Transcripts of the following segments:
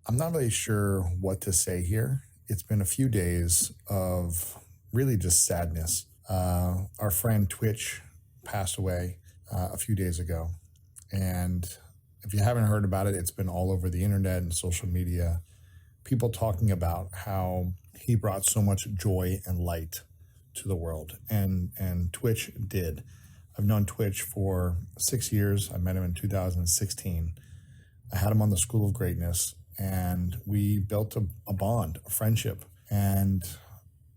I'm not really sure what to say here. It's been a few days of really just sadness. Our friend tWitch passed away a few days ago. And if you haven't heard about it, it's been all over the internet and social media. People talking about how he brought so much joy and light to the world. And tWitch did. I've known tWitch for 6 years. I met him in 2016. I had him on the School of Greatness, and we built a bond, a friendship. And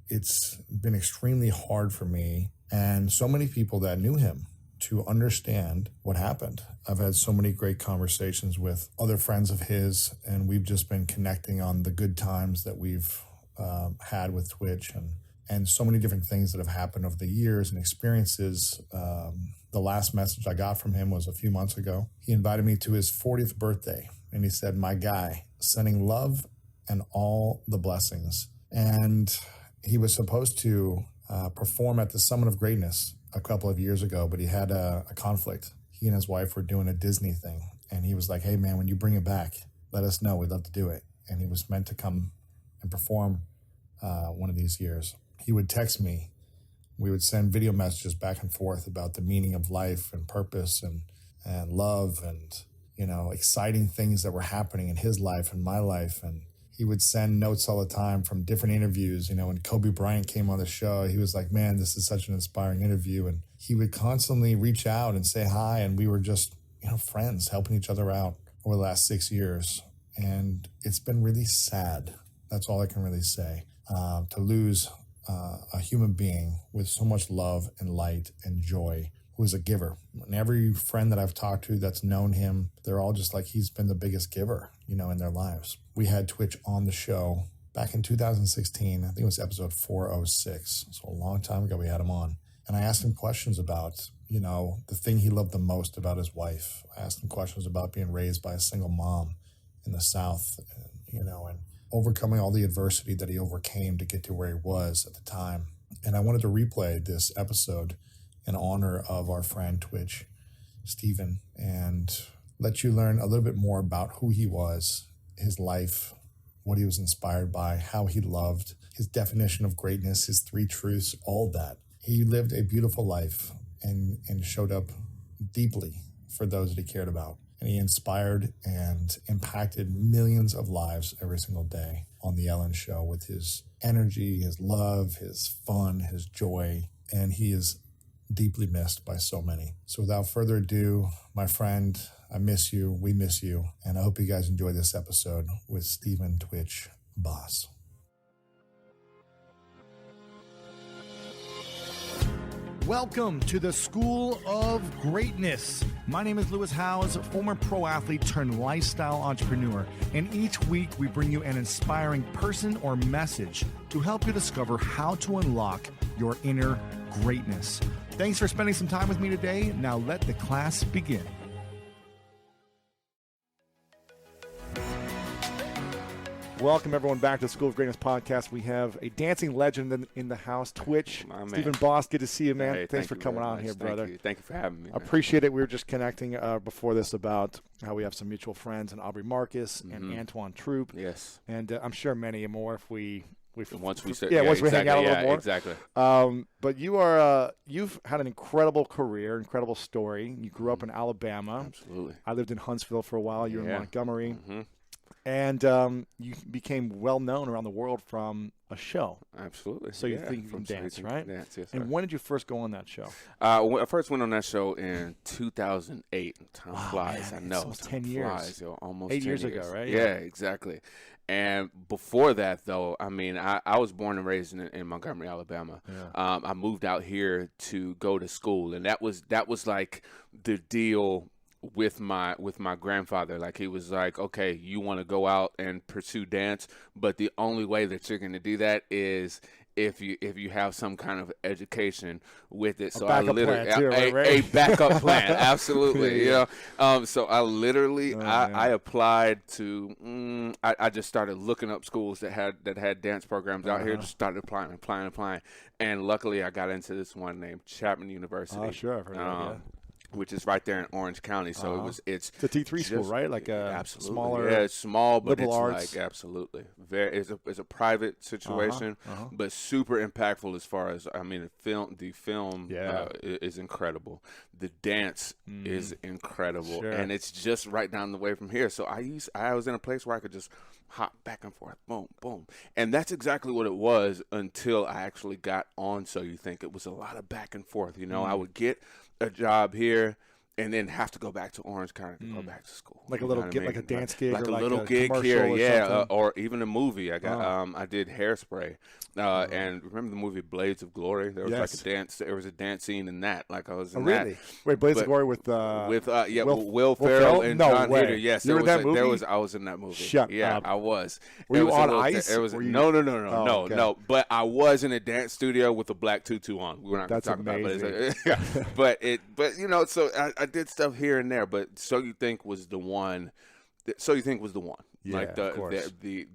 it's been extremely hard for me and so many people that knew him to understand what happened. I've had so many great conversations with other friends of his, and we've just been connecting on the good times that we've had with tWitch, and so many different things that have happened over the years and experiences. The last message I got from him was a few months ago. He invited me to his 40th birthday, and he said, "My guy, sending love and all the blessings." And he was supposed to perform at the Summit of Greatness a couple of years ago, but he had a conflict. He and his wife were doing a Disney thing, and he was like, "Hey man, when you bring it back, let us know. We'd love to do it." And he was meant to come and perform one of these years. He would text me. We would send video messages back and forth about the meaning of life and purpose and love and, exciting things that were happening in his life and my life. And he would send notes all the time from different interviews. When Kobe Bryant came on the show, he was like, "Man, this is such an inspiring interview." And he would constantly reach out and say hi. And we were just, friends, helping each other out over the last 6 years. And it's been really sad. That's all I can really say. To lose a human being with so much love and light and joy, who is a giver. And every friend that I've talked to that's known him, they're all just like, he's been the biggest giver, in their lives. We had tWitch on the show back in 2016. I think it was episode 406. So a long time ago we had him on. And I asked him questions about, the thing he loved the most about his wife. I asked him questions about being raised by a single mom in the South, and overcoming all the adversity that he overcame to get to where he was at the time. And I wanted to replay this episode in honor of our friend tWitch, Stephen, and let you learn a little bit more about who he was, his life, what he was inspired by, how he loved, his definition of greatness, his 3 truths, all that. He lived a beautiful life and showed up deeply for those that he cared about. And he inspired and impacted millions of lives every single day on The Ellen Show with his energy, his love, his fun, his joy. And he is deeply missed by so many. So without further ado, my friend, I miss you. We miss you. And I hope you guys enjoy this episode with Stephen tWitch Boss. Welcome to the School of Greatness. My name is Lewis Howes, former pro athlete turned lifestyle entrepreneur. And each week we bring you an inspiring person or message to help you discover how to unlock your inner greatness. Thanks for spending some time with me today. Now let the class begin. Welcome, everyone, back to the School of Greatness podcast. We have a dancing legend in the house, tWitch. Stephen Boss, good to see you, man. Hey, Thanks for coming on here, brother. Thank you for having me. I appreciate it. We were just connecting before this about how we have some mutual friends, and Aubrey Marcus and Antoine Troop. Yes. And I'm sure many more if we once we hang out a little more. Exactly. But you've had an incredible career, incredible story. You grew up in Alabama. Absolutely. I lived in Huntsville for a while. You were in Montgomery. Mm-hmm. And you became well known around the world from a show. Absolutely. So you think you can dance, right? Dance, yes. And when did you first go on that show? I first went on that show in 2008. Time flies. Man, I know. Almost 10 years. Flies, yo, almost 8 10 years ago, right? Yeah, exactly. And before that, though, I was born and raised in Montgomery, Alabama. Yeah. I moved out here to go to school, and that was like the deal with my grandfather. Like, he was like, okay, you want to go out and pursue dance, but the only way that you're going to do that is if you have some kind of education with it. So I literally a backup plan, absolutely. Yeah. So I literally I applied to I just started looking up schools that had dance programs out here. Just started applying, and luckily I got into this one named Chapman University. Oh, sure, I've heard of that, yeah. which is right there in Orange County. So it's a T3 school, right? Like a absolutely. smaller, yeah, it's small, but liberal it's arts. like absolutely it's a private situation, but super impactful as far as the film is incredible. The dance is incredible, and it's just right down the way from here. So I was in a place where I could just hop back and forth, boom, boom. And that's exactly what it was until I actually got on So You Think. It was a lot of back and forth. I would get a job here and then have to go back to Orange County to go back to school. Like a little gig, like a dance gig, like or a like little a gig commercial here, or yeah, something? or even a movie. I did Hairspray, and remember the movie Blades of Glory? There was like a dance. There was a dance scene in that. Like I was in that. Wait, Blades of Glory with Will Ferrell and John Hader. Yes, you were in that movie? I was in that movie. Shut up. I was. Were you on ice? No. But I was in a dance studio with a black tutu on. We're not going to talk about it. But so I did stuff here and there. But So You Think was the one. So You Think was the one. Yeah, like of course. The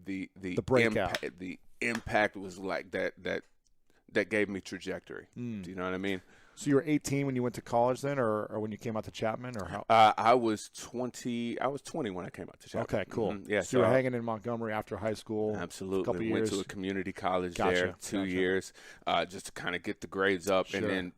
breakout. The impact was like that gave me trajectory. Do you know what I mean? So you were 18 when you went to college then, or when you came out to Chapman, or how? I was 20. I was 20 when I came out to Chapman. Okay, cool. Yeah, so you were hanging in Montgomery after high school. Absolutely. A couple Went years. to a community college there, 2 years, just to kind of get the grades up, and then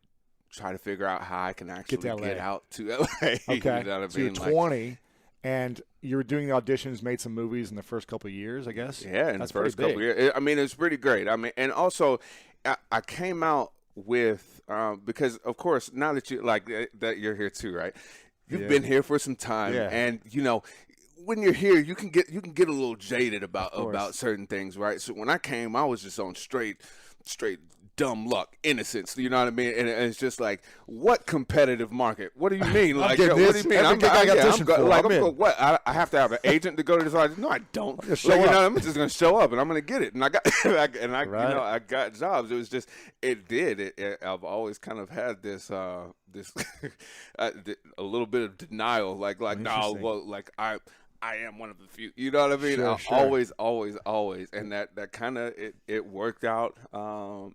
try to figure out how I can actually get out to LA. Okay. You know what I mean? So you're 20. And you were doing the auditions, made some movies in the first couple of years, I guess? Yeah, in the first couple of years. It's pretty great. And also, I came out with, because, of course, now that you're here too, right? You've been here for some time. Yeah. And, when you're here, you can get a little jaded about certain things, right? So when I came, I was just on straight dumb luck, innocence. You know what I mean? And it's just like, what competitive market? What do you mean? Like, what do you mean? What? I have to have an agent to go to this audition? No, I don't. I'm just gonna show up and I'm gonna get it. And I got, I got jobs. It was just, I've always kind of had this, a little bit of denial, I am one of the few. You know what I mean? Sure. Always. And that kind of it worked out.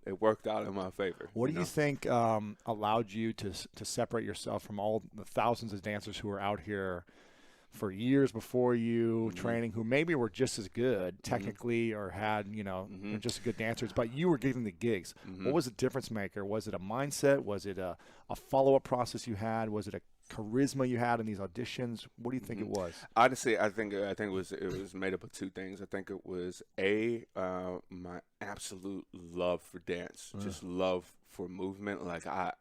It worked out in my favor. What do you think allowed you to separate yourself from all the thousands of dancers who were out here for years before you, training, who maybe were just as good technically or had just good dancers, but you were getting the gigs? What was the difference maker? Was it a mindset? Was it a follow-up process you had? Was it a charisma you had in these auditions? What do you think it was? Honestly, I think it was made up of two things. I think it was my absolute love for dance, just love for movement. Like I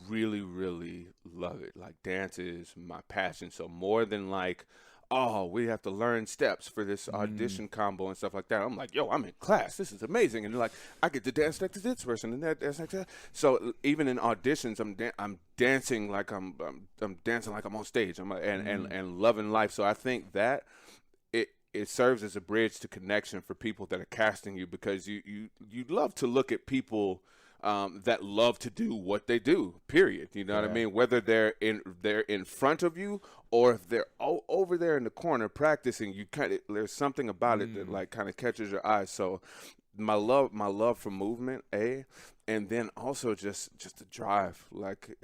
really, really love it. Like dance is my passion. So more than like, oh, we have to learn steps for this audition combo and stuff like that. I'm like, yo, I'm in class. This is amazing. And like, I get to dance next to this person and that dance like that. So even in auditions, I'm dancing like I'm dancing like I'm on stage. And loving life. So I think that it serves as a bridge to connection for people that are casting you, because you love to look at people that love to do what they do, period. You know what I mean? Whether they're in front of you or if they're over there in the corner practicing, there's something about it that like kind of catches your eye. So my love for movement, and then also just the drive. Like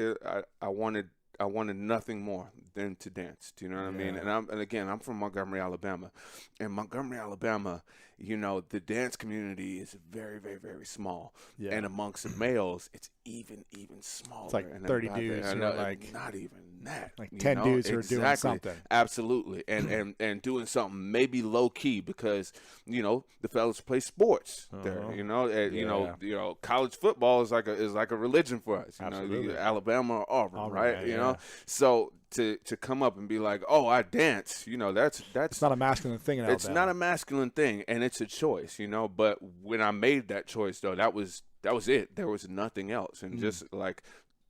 I wanted nothing more than to dance. Do you know what I mean? And again, I'm from Montgomery, Alabama. And Montgomery, Alabama, the dance community is very, very, very small. Yeah. And amongst the males, it's even smaller. It's like 30 dudes who are like, not even that. Like 10 dudes who are doing something. Absolutely. And doing something maybe low key, because, the fellas play sports there, college football is like a religion for us. Absolutely. Alabama or Auburn, right? So to come up and be like, oh, I dance, that's it's not a masculine thing in Alabama. It's not a masculine thing, and it's a choice, But when I made that choice, though, that was it. There was nothing else, and just like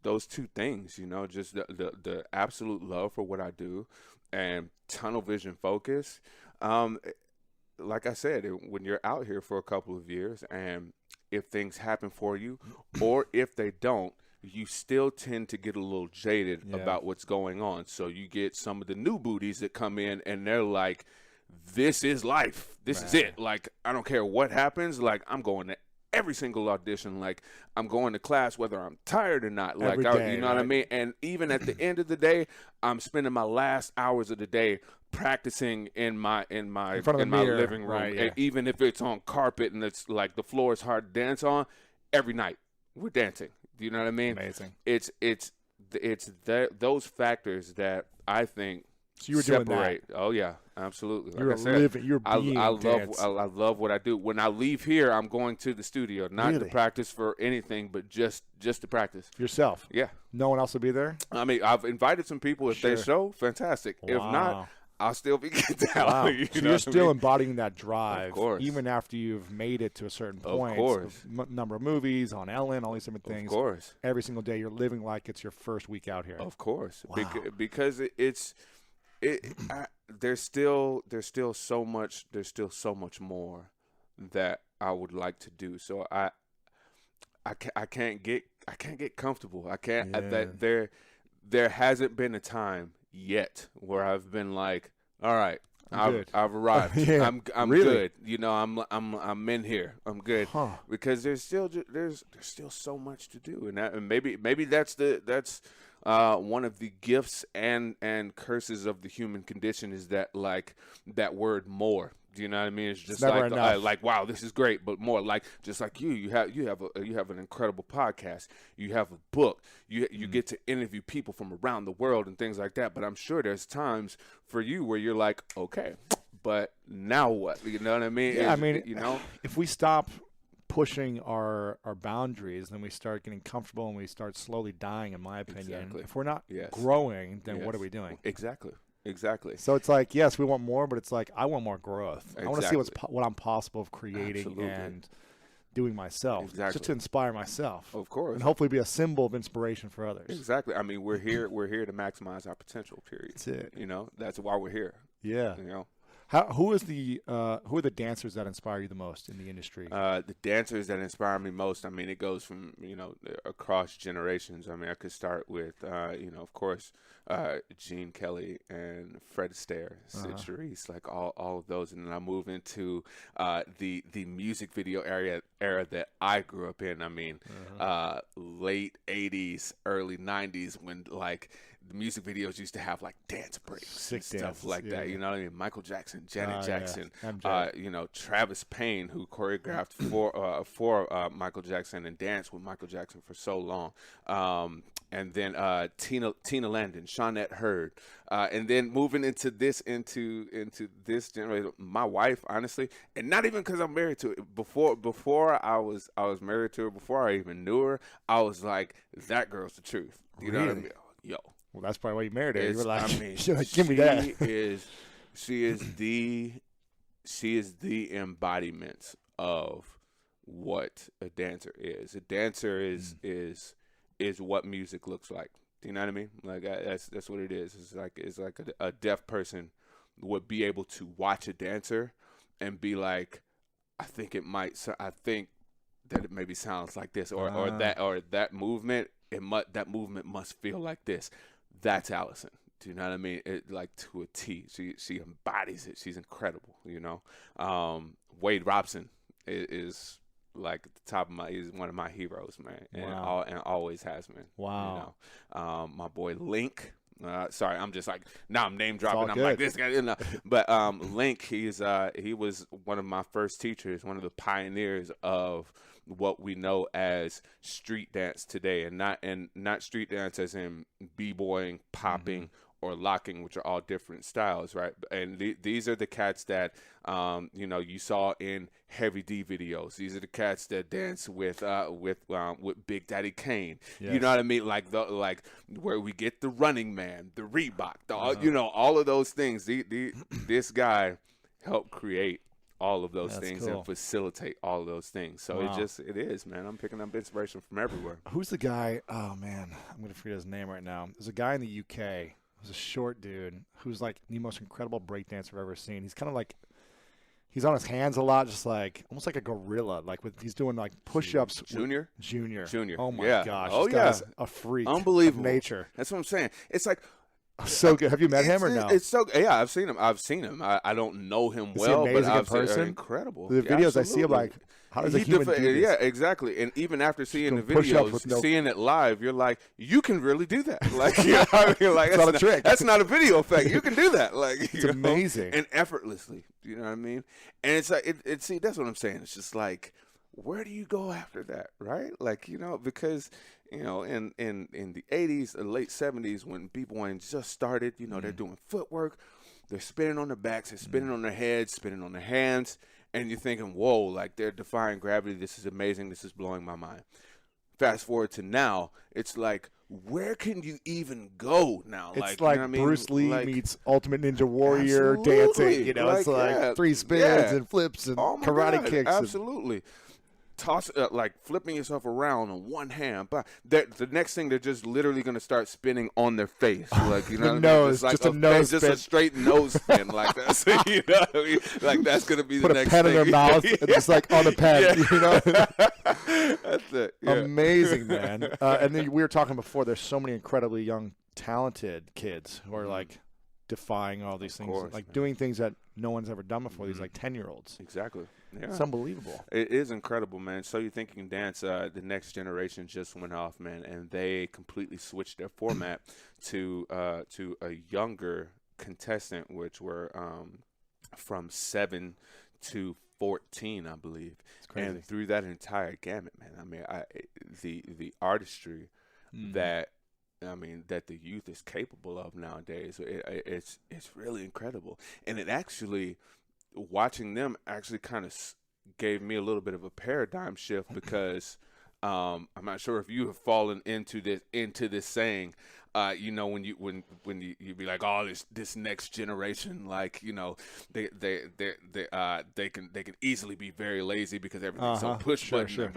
those two things, just the absolute love for what I do and tunnel vision focus. Like I said, when you're out here for a couple of years, and if things happen for you, or if they don't, you still tend to get a little jaded about what's going on. So you get some of the new booties that come in and they're like, this is life. This is it. Like, I don't care what happens. Like, I'm going to every single audition like I'm going to class whether I'm tired or not. Like, Every day, you know what I mean? And even at the end of the day, I'm spending my last hours of the day practicing in my mirror, living room. right, yeah. And even if it's on carpet and it's like the floor is hard to dance on, every night we're dancing. Do you know what I mean? Amazing. It's those factors that I think So you were separate. doing that. Oh yeah, absolutely. Like You were I said, living. You were being I dance. love what I do. When I leave here, I'm going to the studio, not to Really? practice for anything, but just to practice. Yourself. Yeah. No one else will be there. I mean, I've invited some people. If they Sure. show, fantastic. If Wow. not, I'll still be getting down. Wow. You So know you're what I still mean? embodying that drive, Of course. even after you've made it to a certain Of point. course. Number of movies on Ellen, all these different things. Of course. Every single day, you're living like it's your first week out here. Of course. Wow. Because there's still so much more that I would like to do. So I can't get comfortable. I can't. Yeah. There hasn't been a time yet where I've been like, all right, I'm I've arrived. Yeah. I'm Really? good. You know, I'm in here. I'm good. Huh. Because there's still so much to do, and maybe that's one of the gifts and curses of the human condition is that, like, that word more. Do you know what I mean? It's just never enough. like wow, this is great, but more. Like, just like you have an incredible podcast. You have a book. You get to interview people from around the world and things like that. But I'm sure there's times for you where you're like, okay, but now what? You know what I mean? Yeah, I mean, you know, if we stop pushing our boundaries, then we start getting comfortable and we start slowly dying, in my opinion. Exactly. If we're not Yes. growing, then Yes. what are we doing? Exactly. So it's like, yes, we want more, but it's like, I want more growth. I want to see Exactly. what I'm possible of creating Absolutely. and doing myself, Exactly. just to inspire myself, Of course. and hopefully be a symbol of inspiration for others. Exactly. I mean, we're here to maximize our potential. Period. That's it. You know, that's why we're here. Yeah. You know. Who are the dancers that inspire you the most in the industry? The dancers that inspire me most, I mean, it goes from, across generations. I mean, I could start with, of course, Gene Kelly and Fred Astaire, Sid Charisse, like all of those. And then I move into the music video era that I grew up in. I mean, late 80s, early 90s, when, like, the music videos used to have like dance breaks Sick and stuff dances, like that. yeah. You know what I mean? Michael Jackson, Janet Yeah. Jackson, MJ. Travis Payne, who choreographed for Michael Jackson and danced with Michael Jackson for so long. And then Tina Landon, Shawnette Hurd, and then moving into this generation. My wife, honestly, and not even because I'm married to it. Before I was married to her, before I even knew her, I was like, that girl's the truth. You know what I mean? Yo. Well, that's probably why you married her. You were like, I mean, you're like, give me that. She is the embodiment of what a dancer is. A dancer is what music looks like. Do you know what I mean? Like, that's what it is. It's like a deaf person would be able to watch a dancer and be like, I think that it maybe sounds like this, or that movement. That movement must feel like this. That's Allison. Do you know what I mean? It, like, to a T. She embodies it. She's incredible. You know, Wade Robson is like at the top of he's one of my heroes, man, and always has been. Wow. You know, my boy Link. Sorry, I'm just like, now I'm name dropping. I'm good. like, this guy, you know. But Link, he was one of my first teachers, one of the pioneers of what we know as street dance today, and not street dance as in b-boying, popping, or locking, which are all different styles, right? And these are the cats that you saw in Heavy D videos. These are the cats that dance with Big Daddy Kane. Yes. You know what I mean? Like where we get the Running Man, the Reebok, all of those things. This guy helped create all of those things cool. and facilitate all of those things. So it is, man. I'm picking up inspiration from everywhere. Who's the guy? Oh, man. I'm going to forget his name right now. There's a guy in the UK who's a short dude who's like the most incredible breakdancer I've ever seen. He's kind of like, he's on his hands a lot, just like almost like a gorilla. Like he's doing like push-ups. Junior. Oh, my Yeah. gosh. Oh, this guy's yeah. a freak. Unbelievable. Of nature. That's what I'm saying. It's like So good. Have you met him or no? It's so yeah. I've seen him. I don't know him well, amazing but I've in person? seen incredible. The videos I see him like, how does a human do this? Yeah, exactly. And even after seeing the push-ups with videos, seeing it live, you're like, you can really do that. Like, you know what I mean? Like, it's not a trick. That's not a video effect. You can do that. Like, it's amazing and effortlessly. You know what I mean? And it's like, see, that's what I'm saying. It's just like, where do you go after that, right? Like, because in the 80s, or late 70s, when B-boying just started, they're doing footwork, they're spinning on their backs, they're spinning on their heads, spinning on their hands. And you're thinking, whoa, like they're defying gravity. This is amazing. This is blowing my mind. Fast forward to now, it's like, where can you even go now? It's like Bruce Lee meets Ultimate Ninja Warrior absolutely. dancing. It's like 3 spins and flips and karate kicks. Absolutely. Toss like flipping yourself around on one hand, but the next thing they're just literally going to start spinning on their face, like nose, like just a nose spin. just a straight nose spin, like that's like that's going to be Put the next pen thing. in their mouth, and just like on the pen, That's it. Yeah. Amazing, man. And then we were talking before. There's so many incredibly young, talented kids who are like defying all these things, like doing things that no one's ever done before. These like 10-year-olds. Exactly. Yeah. It's unbelievable. It is incredible, man. So You Think You Can Dance, the next generation just went off, man, and they completely switched their format to a younger contestant, which were from 7 to 14, I believe. It's crazy. And through that entire gamut, man, I mean, the artistry that the youth is capable of nowadays, it's really incredible. And it actually, watching them actually kind of gave me a little bit of a paradigm shift, because I'm not sure if you have fallen into this saying, when you be like, oh, this next generation, like, they can easily be very lazy because everything's so push button. Sure.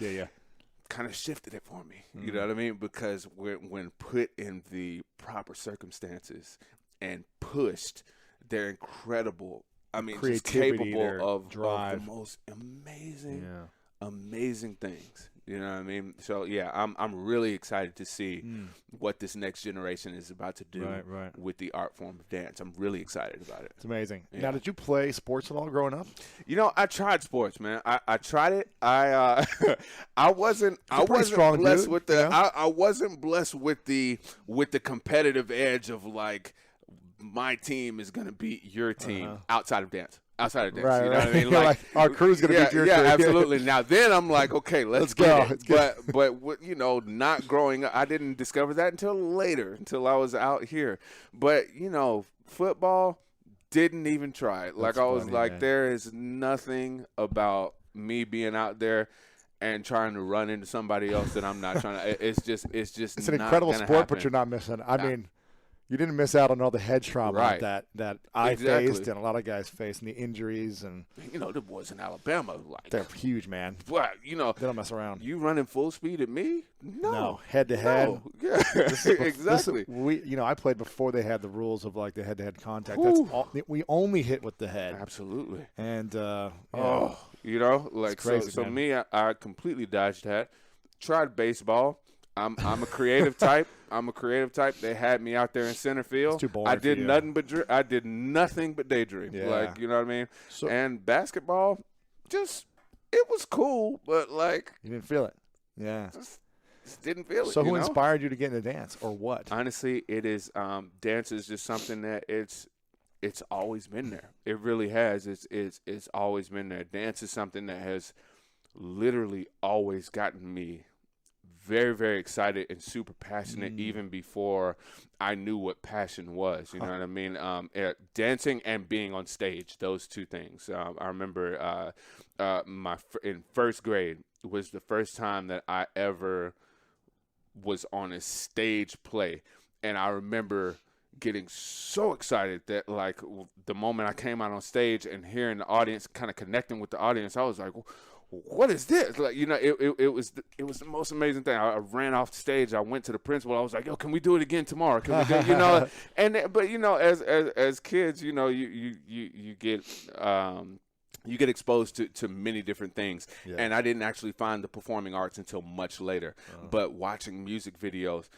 Yeah. Kind of shifted it for me. You know what I mean? Because when put in the proper circumstances and pushed, they're incredible. I mean, just capable of the most amazing things. You know what I mean? So yeah, I'm really excited to see what this next generation is about to do with the art form of dance. I'm really excited about it. It's amazing. Yeah. Now, did you play sports at all growing up? I tried sports, man. I tried it. I wasn't blessed with the I wasn't blessed with the competitive edge of like, my team is gonna beat your team outside of dance. You know what I mean? Like our crew's gonna beat your crew. Yeah, absolutely. Now then, I'm like, okay, let's go. But not growing up, I didn't discover that until later, until I was out here. But football, didn't even try it. Like, I was like, man, there is nothing about me being out there and trying to run into somebody else that I'm not trying to. It's an incredible sport, but you're not missing. I mean, you didn't miss out on all the head trauma that I faced and a lot of guys faced, and the injuries. And the boys in Alabama, like, they're huge, man. But they don't mess around. You running full speed at me? No, head to head. No. Yeah, exactly. I played before they had the rules of like the head to head contact. That's all. We only hit with the head. Absolutely. And like, crazy, so me, I completely dodged that. Tried baseball. I'm a creative type. They had me out there in center field. It's too boring. I did nothing but daydream. Yeah. Like, you know what I mean? And basketball, it was cool, but like, you didn't feel it. Yeah. Just didn't feel it. So who inspired you to get into dance, or what? Honestly, it is dance is just something that it's always been there. It really has. It's always been there. Dance is something that has literally always gotten me very, very excited and super passionate, even before I knew what passion was. You know what I mean? Dancing and being on stage, those two things. I remember in first grade was the first time that I ever was on a stage play, and I remember getting so excited that, like, the moment I came out on stage and hearing the audience, kind of connecting with the audience, I was like, what is this? Like, it was the most amazing thing. I ran off the stage. I went to the principal. I was like, yo, can we do it again tomorrow? Can we do, but as kids, you get exposed to many different things. Yeah. And I didn't actually find the performing arts until much later. But watching music videos,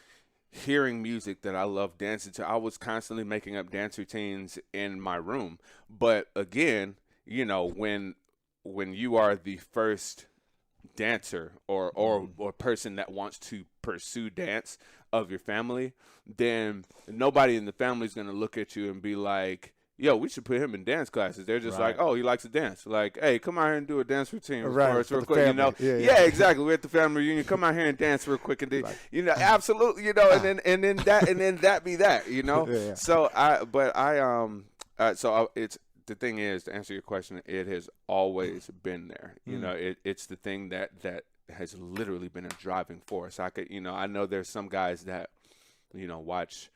hearing music that I love dancing to. I was constantly making up dance routines in my room. But again, you know, when you are the first dancer or person that wants to pursue dance of your family, then nobody in the family is going to look at you and be like, yo, we should put him in dance classes. They're just like, oh, he likes to dance. Like, hey, come out here and do a dance routine for us real quick. You know, yeah, exactly. We're at the family reunion. Come out here and dance real quick, and you know, absolutely, you know, and then that be that, you know. So it's the thing is, to answer your question, it has always been there. You know, it's the thing that has literally been a driving force. I know there's some guys that, you know, watch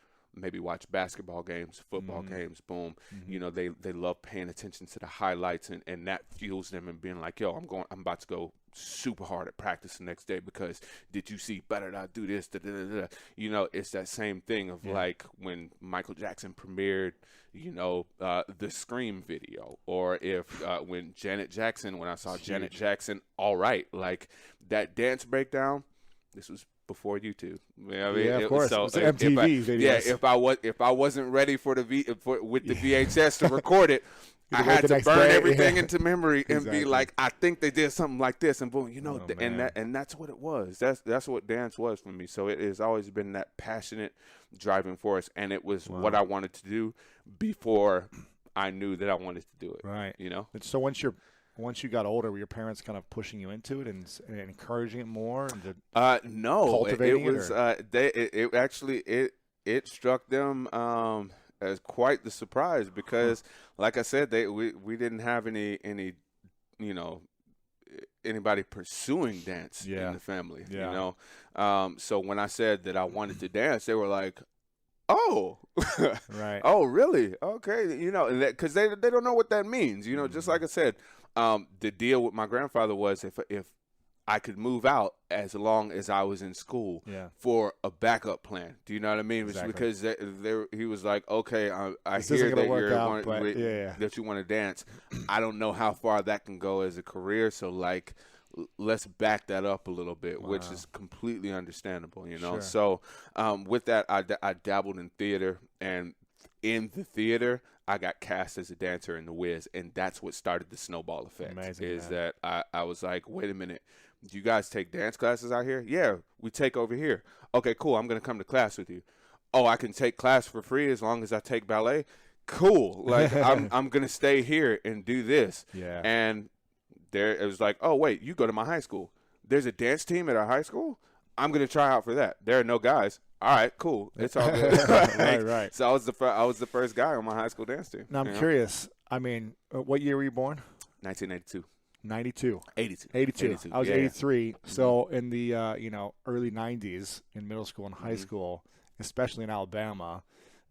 basketball games, football games, boom. You know, they love paying attention to the highlights, and that fuels them and being like, yo, I'm about to go super hard at practice the next day because did you see, better I do this, da, da, da, da. You know, it's that same thing of like when Michael Jackson premiered, you know, the Scream video, or if when I saw Janet Jackson, All Right, like that dance breakdown, this was before YouTube. You know what I mean? Yeah, of course. So it was MTV videos. Yeah, if I wasn't ready with the VHS to record it, I had to burn everything into memory and be like, I think they did something like this, and boom, you know, and that's what it was. That's what dance was for me. So it has always been that passionate driving force, and it was what I wanted to do before I knew that I wanted to do it. Right. You know. And so once you got older, were your parents kind of pushing you into it and encouraging it more? And no, cultivating it was. It struck them as quite the surprise because, like I said, we didn't have any you know, anybody pursuing dance in the family. You know, so when I said that I wanted to dance, they were like, oh, right. Oh, really? Okay. You know, because they don't know what that means. You know, just like I said, the deal with my grandfather was if I could move out as long as I was in school for a backup plan. Do you know what I mean? Exactly. Because he was like, okay, I this hear that that you want to dance. I don't know how far that can go as a career, so like, let's back that up a little bit, which is completely understandable, you know. Sure. So with that, I dabbled in theater, and in the theater, I got cast as a dancer in The Wiz, and that's what started the snowball effect. Amazing, that I was like, wait a minute, do you guys take dance classes out here? Yeah, we take over here. Okay, cool, I'm going to come to class with you. Oh, I can take class for free as long as I take ballet? Cool. Like, I'm going to stay here and do this. Yeah. And it was like, oh, wait, you go to my high school. There's a dance team at our high school? I'm going to try out for that. There are no guys. All right, cool. It's all good. Right. So I was the first guy on my high school dance team. Now I'm curious. I mean, what year were you born? 1982. 92. 82. I was 83. So in the early 90s in middle school and high school, especially in Alabama,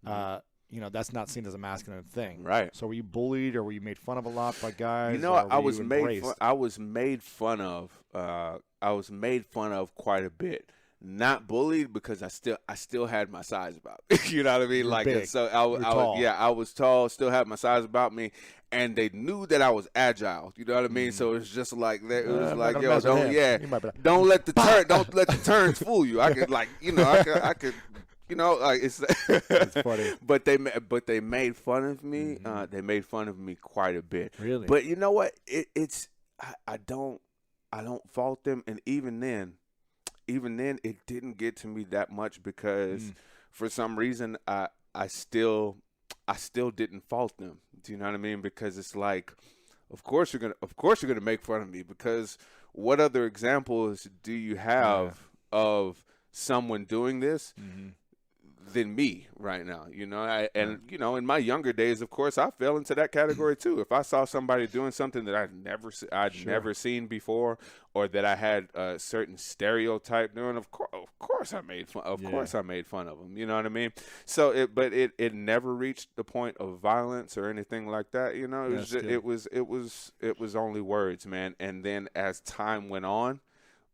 that's not seen as a masculine thing. Right. So were you bullied or were you made fun of a lot by guys? You know, I was made fun of. I was made fun of quite a bit. Not bullied because I still had my size about me. You know what I mean? You're like big. So I was tall, still had my size about me, and they knew that I was agile. You know what I mean? So it's just like that. It was like, yo, don't let the turns fool you. I could I could. You know, like it's funny. But they made fun of me. They made fun of me quite a bit. Really? But you know what? I don't fault them. And even then, it didn't get to me that much because for some reason I still didn't fault them. Do you know what I mean? Because it's like, of course you're gonna make fun of me, because what other examples do you have of someone doing this than me right now? You know, in my younger days, of course, I fell into that category too. If I saw somebody doing something that I'd never seen before, or that I had a certain stereotype doing, of course I made fun. Of course I made fun of them. You know what I mean? So it never reached the point of violence or anything like that. You know, it was only words, man. And then as time went on,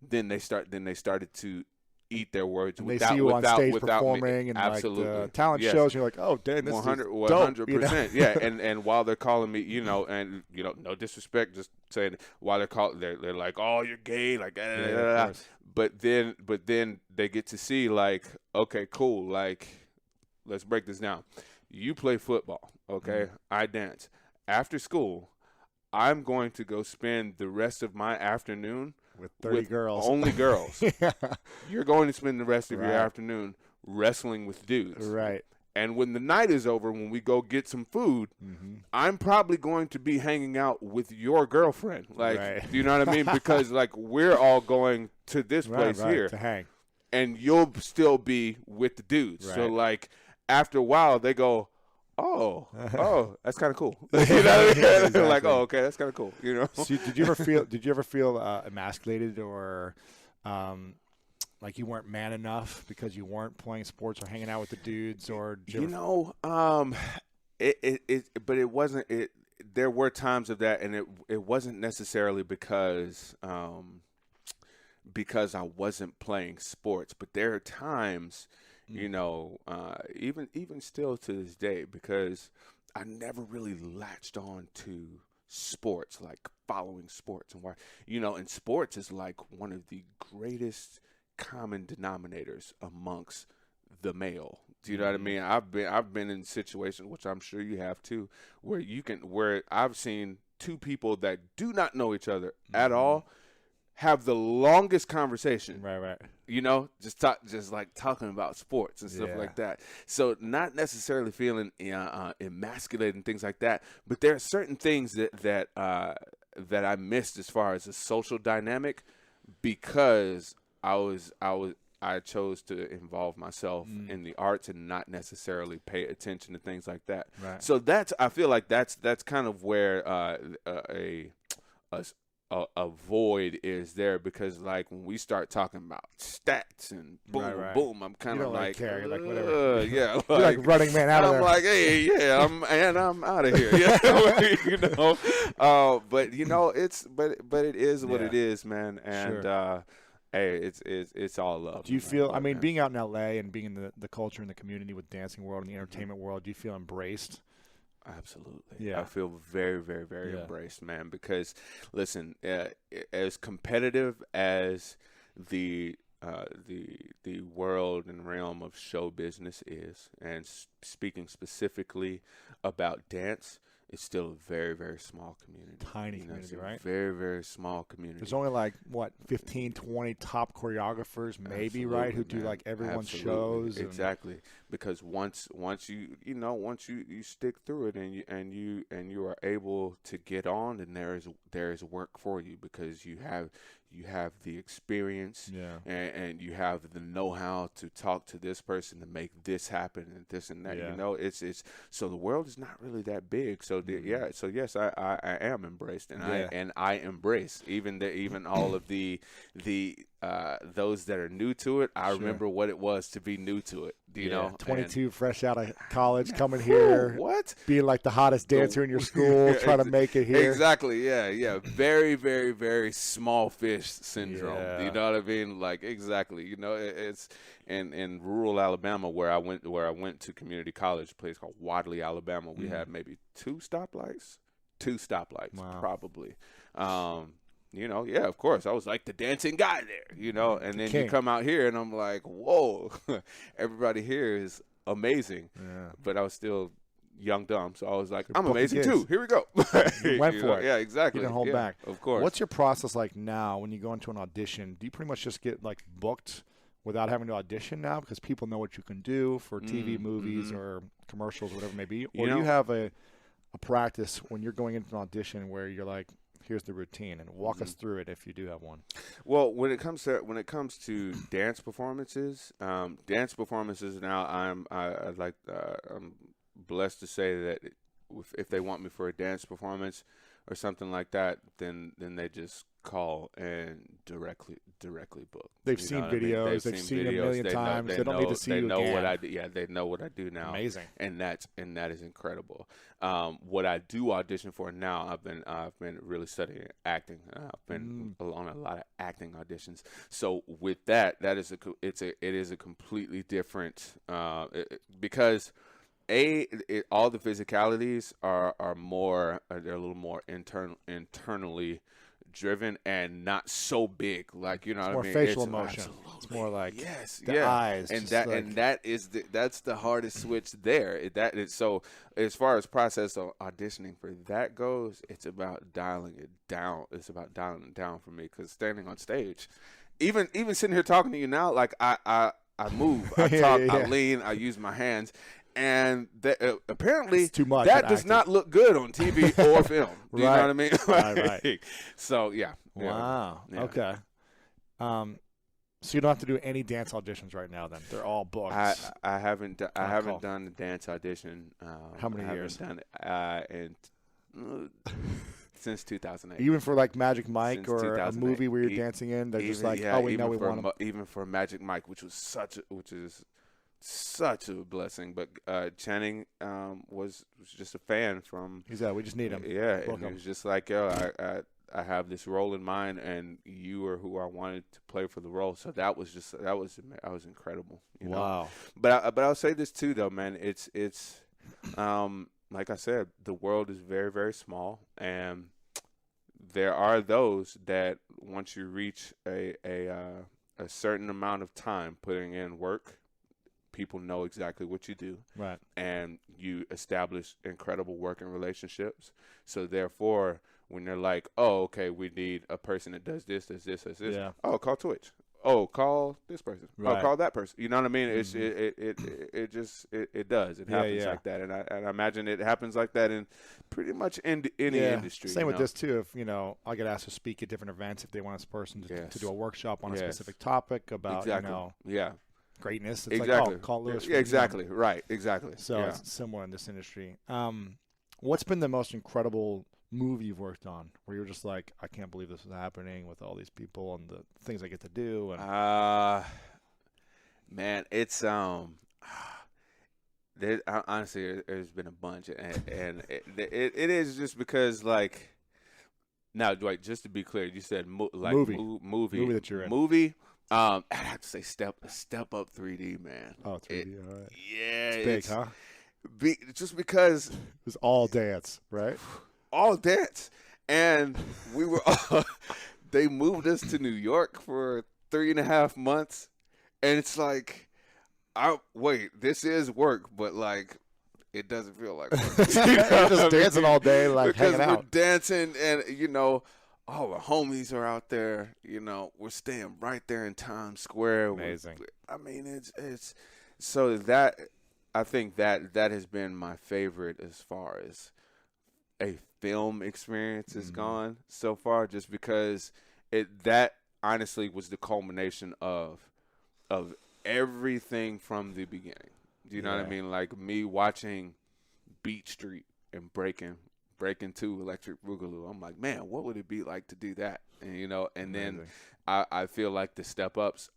then they started to eat their words and they see you on stage performing and absolutely. Like talent shows. You're like, oh, damn, this 100%. You know? Yeah, and while they're calling me, no disrespect, just saying, while they're like, oh, you're gay, like, but then they get to see like, okay, cool, like let's break this down. You play football, okay? I dance. After school, I'm going to go spend the rest of my afternoon with 30 girls. Only girls. Yeah. You're going to spend the rest of your afternoon wrestling with dudes. Right. And when the night is over, when we go get some food, I'm probably going to be hanging out with your girlfriend. Like, do you know what I mean? Because, like, we're all going to this place here. To hang. And you'll still be with the dudes. Right. So, like, after a while, they go, oh, that's kind of cool. You know what I mean? Exactly. Like, oh, okay, that's kind of cool. You know? So did you ever feel emasculated or like you weren't man enough because you weren't playing sports or hanging out with the dudes, or but it wasn't. There were times of that, and it wasn't necessarily because I wasn't playing sports, but there are times, you know, even still to this day, because I never really latched on to sports, like following sports, and why, you know, and sports is like one of the greatest common denominators amongst the male. Do you know what I mean? I've been in situations, which I'm sure you have too, where I've seen two people that do not know each other at all have the longest conversation. Right. You know, just like talking about sports and stuff like that. So not necessarily feeling emasculated and things like that, but there are certain things that I missed as far as a social dynamic, because I chose to involve myself in the arts and not necessarily pay attention to things like that. Right. So I feel like that's kind of where a void is there, because like when we start talking about stats and boom, I'm kind of like, care. You're like, whatever. Yeah, like, you're like running man out of there. I'm like, hey, I'm out of here. Yeah, you know. But you know, but it is what it is, man. And hey, it's all love. Do you feel? I mean, being out in LA and being in the culture and the community with dancing world and the entertainment world, do you feel embraced? Absolutely. Yeah. I feel very, very, very embraced, man, because listen, as competitive as the world and realm of show business is, and speaking specifically about dance, it's still a very, very small community. Tiny community, right? Very, very small community. There's only like, 15, 20 top choreographers, maybe, right? Who do like everyone's shows. Exactly. Because once you stick through it and you are able to get on, and there is work for you, because you have the experience, and you have the know-how to talk to this person to make this happen and this and that. You know, it's so the world is not really that big. So so yes, I am embraced, and I embrace even all of the those that are new to it. I remember what it was to be new to it. You know, 22, fresh out of college, coming here, being like the hottest dancer in your school, trying to make it here. Exactly, yeah. Very, very, very small fish syndrome. You know what I mean? Like, exactly. You know, it's in rural Alabama where I went to community college, a place called Wadley, Alabama. We had maybe two stoplights, probably. You know, yeah, of course. I was like the dancing guy there, you know. And then you come out here, and I'm like, whoa, everybody here is amazing. Yeah. But I was still young, dumb, so I was like, I'm amazing too. Here we go. You went for it. Yeah, exactly. You didn't hold back. Of course. What's your process like now when you go into an audition? Do you pretty much just get like booked without having to audition now, because people know what you can do for TV, movies, or commercials, whatever it may be? Or do you have a practice when you're going into an audition where you're like, here's the routine, and walk us through it if you do have one? Well, when it comes to dance performances now, I'm blessed to say that if they want me for a dance performance or something like that, then they just call and directly book. They've seen videos. They've seen it a million times. They don't need to see you again. They know what I do. Yeah, they know what I do now. Amazing. And that is incredible. What I do audition for now, I've been really studying acting. I've been on a lot of acting auditions. So with that is it is a completely different because all the physicalities are more they're a little more internally driven and not so big, like, you know It's what more I mean? facial It's emotion. absolutely. It's more like yes, the yeah, eyes, and just that like- and that is that's the hardest switch there. That is so. As far as process of auditioning for that goes, it's about dialing it down. It's about dialing it down for me, because standing on stage, even sitting here talking to you now, like I move, I talk, Yeah. I lean, I use my hands. And apparently, It's too much that at does acting. not look good on TV or film. Do you know what I mean? Right. So yeah. Wow. Yeah. Okay. So you don't have to do any dance auditions right now. Then they're all booked. I haven't Call. done the dance audition. How many I haven't years? Done it since 2008. Even for like Magic Mike Since or a 2008. movie where you're dancing in, they're just like, yeah, oh, we know even we want them. even for Magic Mike, which is such a blessing. But Channing was just a fan from. He's we just need him. Yeah, Book and him. it was just like, yo, I have this role in mind, and you are who I wanted to play for the role. So that was incredible. You know? Wow. But I'll say this too, though, man. It's like I said, the world is very, very small, and there are those that once you reach a certain amount of time putting in work, people know exactly what you do, Right. and you establish incredible working relationships. So therefore, when they're like, oh, okay, we need a person that does this. Yeah. Oh, call Twitch. Oh, call this person. Right. Oh, call that person. You know what I mean? It's Mm-hmm. it just does. It happens like that, and I imagine it happens like that in pretty much any industry. Same you with know? this too. If I get asked to speak at different events, if they want this person to do a workshop on a Yes. specific topic about Exactly. Yeah. greatness, it's Exactly. like call Lewis. Yeah, exactly. Right. Exactly. So yeah. it's similar in this industry. What's been the most incredible movie you've worked on where you're just like, I can't believe this is happening with all these people and the things I get to do? And Man, it's honestly, there's been a bunch, and it is just because, like, now, Dwight, just to be clear, you said movie that you're in. Movie. I have to say Step Up 3D, man. Oh, 3D, all right. Yeah, It's big, huh? Just because It was all dance, right? all dance, and we were they moved us to New York for 3.5 months, and it's like, this is work, but like it doesn't feel like work. You're just dancing all day, like because hanging out. we're dancing, and all our homies are out there. We're staying right there in Times Square. Amazing. I mean, it's so that I think that has been my favorite as far as a film experience is gone so far, just because that honestly was the culmination of everything from the beginning. Do you know what I mean? Like me watching Beat Street and breaking to Electric Boogaloo. I'm like, man, what would it be like to do that? And and then I feel like the Step Ups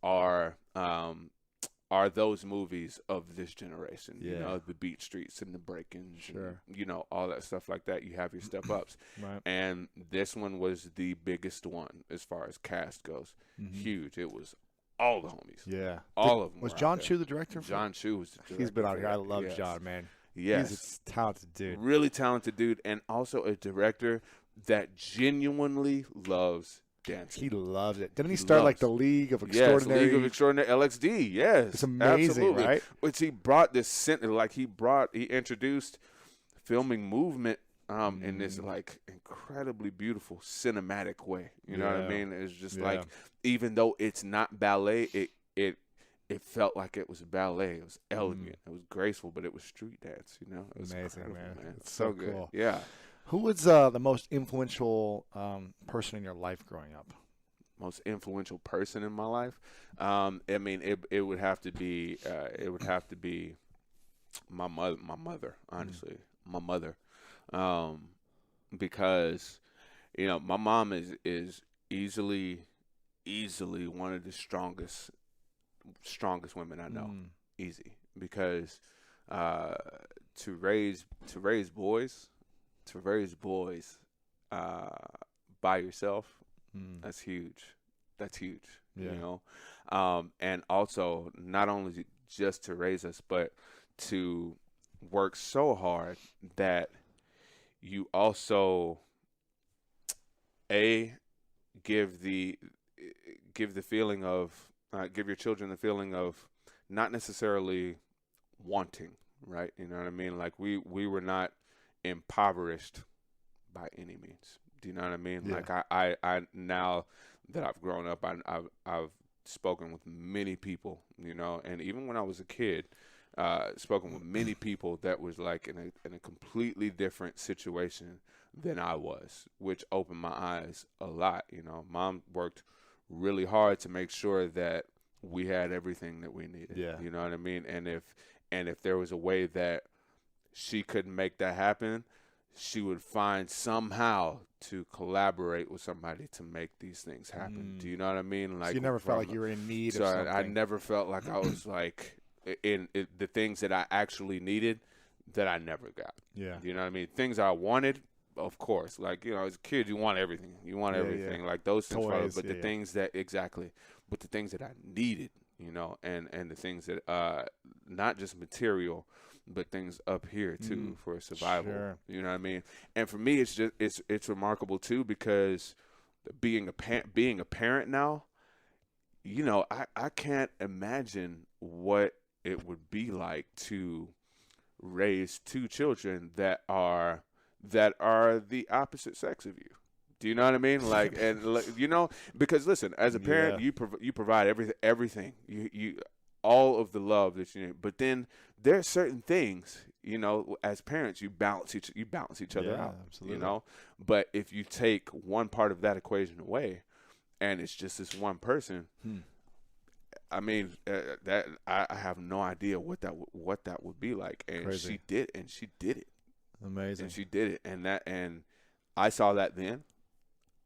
are those movies of this generation. The Beat Streets and the Break-ins, Sure. and, all that stuff like that. You have your Step Ups, Right. and this one was the biggest one as far as cast goes. Huge. It was all the homies. Yeah. All of them. Was were John out Chu there. the director? John Chu was the director. He's been out for here. I that. love Yes. John, man. Yes. He's a talented dude. Really talented dude, and also a director that genuinely loves dancing. He loves it. Didn't he start like the League of Extraordinary? Yes, League of Extraordinary, LXD. Yes, It's amazing, absolutely. right? Which he brought this he introduced filming movement in this like incredibly beautiful cinematic way. You know what I mean? It's just like, even though it's not ballet, it felt like it was ballet. It was elegant. It was graceful, but it was street dance. It was Amazing, incredible, man. It's so good. Cool. Yeah. Who was the most influential person in your life growing up? Most influential person in my life. I mean, it would have to be my mother. Honestly, my mother, because my mom is easily one of the strongest women I know. Easy, because to raise boys by yourself, that's huge. And also not only just to raise us, but to work so hard that you also give the feeling of give your children the feeling of not necessarily wanting, right? You know what I mean? Like we were not impoverished by any means. Do you know what I mean? Yeah. Like I now that I've grown up, I've spoken with many people, you know, and even when I was a kid, spoken with many people that was like in a completely different situation than I was, which opened my eyes a lot. You know, Mom worked really hard to make sure that we had everything that we needed. Yeah. You know what I mean? And if there was a way that she couldn't make that happen, she would find somehow to collaborate with somebody to make these things happen. Do you know what I mean? Like, so you never felt like you were in need so of something. I never felt like I was like in the things that I actually needed that I never got. Yeah. You know what I mean? Things I wanted, of course. Like, you know, as a kid, you want everything. You want everything. Like those things. Toys, but the things that but the things that I needed, you know, and the things that not just material, but things up here too for survival. Sure. You know what I mean? And for me, it's just it's remarkable too, because being a parent now, you know, I can't imagine what it would be like to raise two children that are the opposite sex of you. Do you know what I mean? Like, and you know, because listen, as a parent, you provide everything. You all of the love that you need. But then there are certain things, you know, as parents, you balance each other out. Absolutely. You know, but if you take one part of that equation away, and it's just this one person, I mean, that I have no idea what that would be like. And Crazy. she did it. Amazing. And she did it, and I saw that then.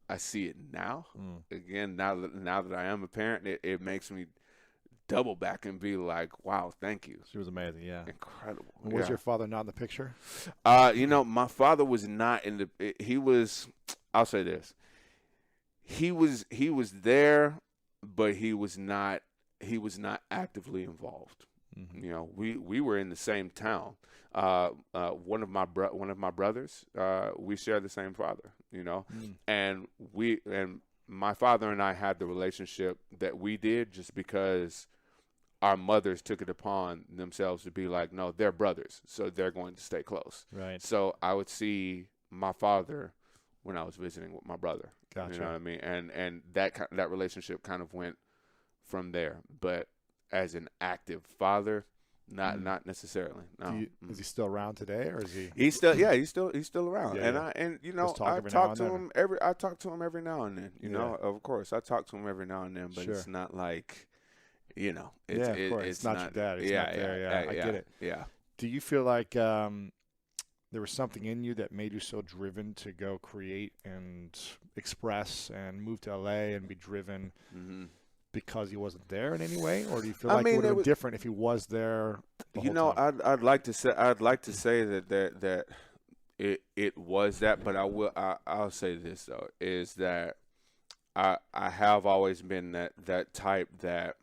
I see it now. Again, now that I am a parent, it makes me double back and be like, wow, thank you. She was amazing. Yeah. Incredible. Was your father not in the picture? You know, my father was not in the. He was. I'll say this. He was there, but he was not actively involved. You know, we were in the same town. One of my brothers, we share the same father. You know, and my father and I had the relationship that we did just because our mothers took it upon themselves to be like, no, they're brothers, so they're going to stay close. Right. So I would see my father when I was visiting with my brother. Gotcha. You know what I mean? And that relationship kind of went from there. But as an active father, not necessarily. No. Is he still around today, or is he? He's still around. Yeah, And you know, I talk to him every now and then. You know, of course, I talk to him every now and then, but it's not like, you know, of course, it's not your dad. It's not there. I get it. Yeah. Do you feel like there was something in you that made you so driven to go create and express and move to LA and be driven because he wasn't there in any way, or do you feel like it would have been different if he was there? You know, I'd like to say that it was that, but I'll say this though, is that I have always been that type that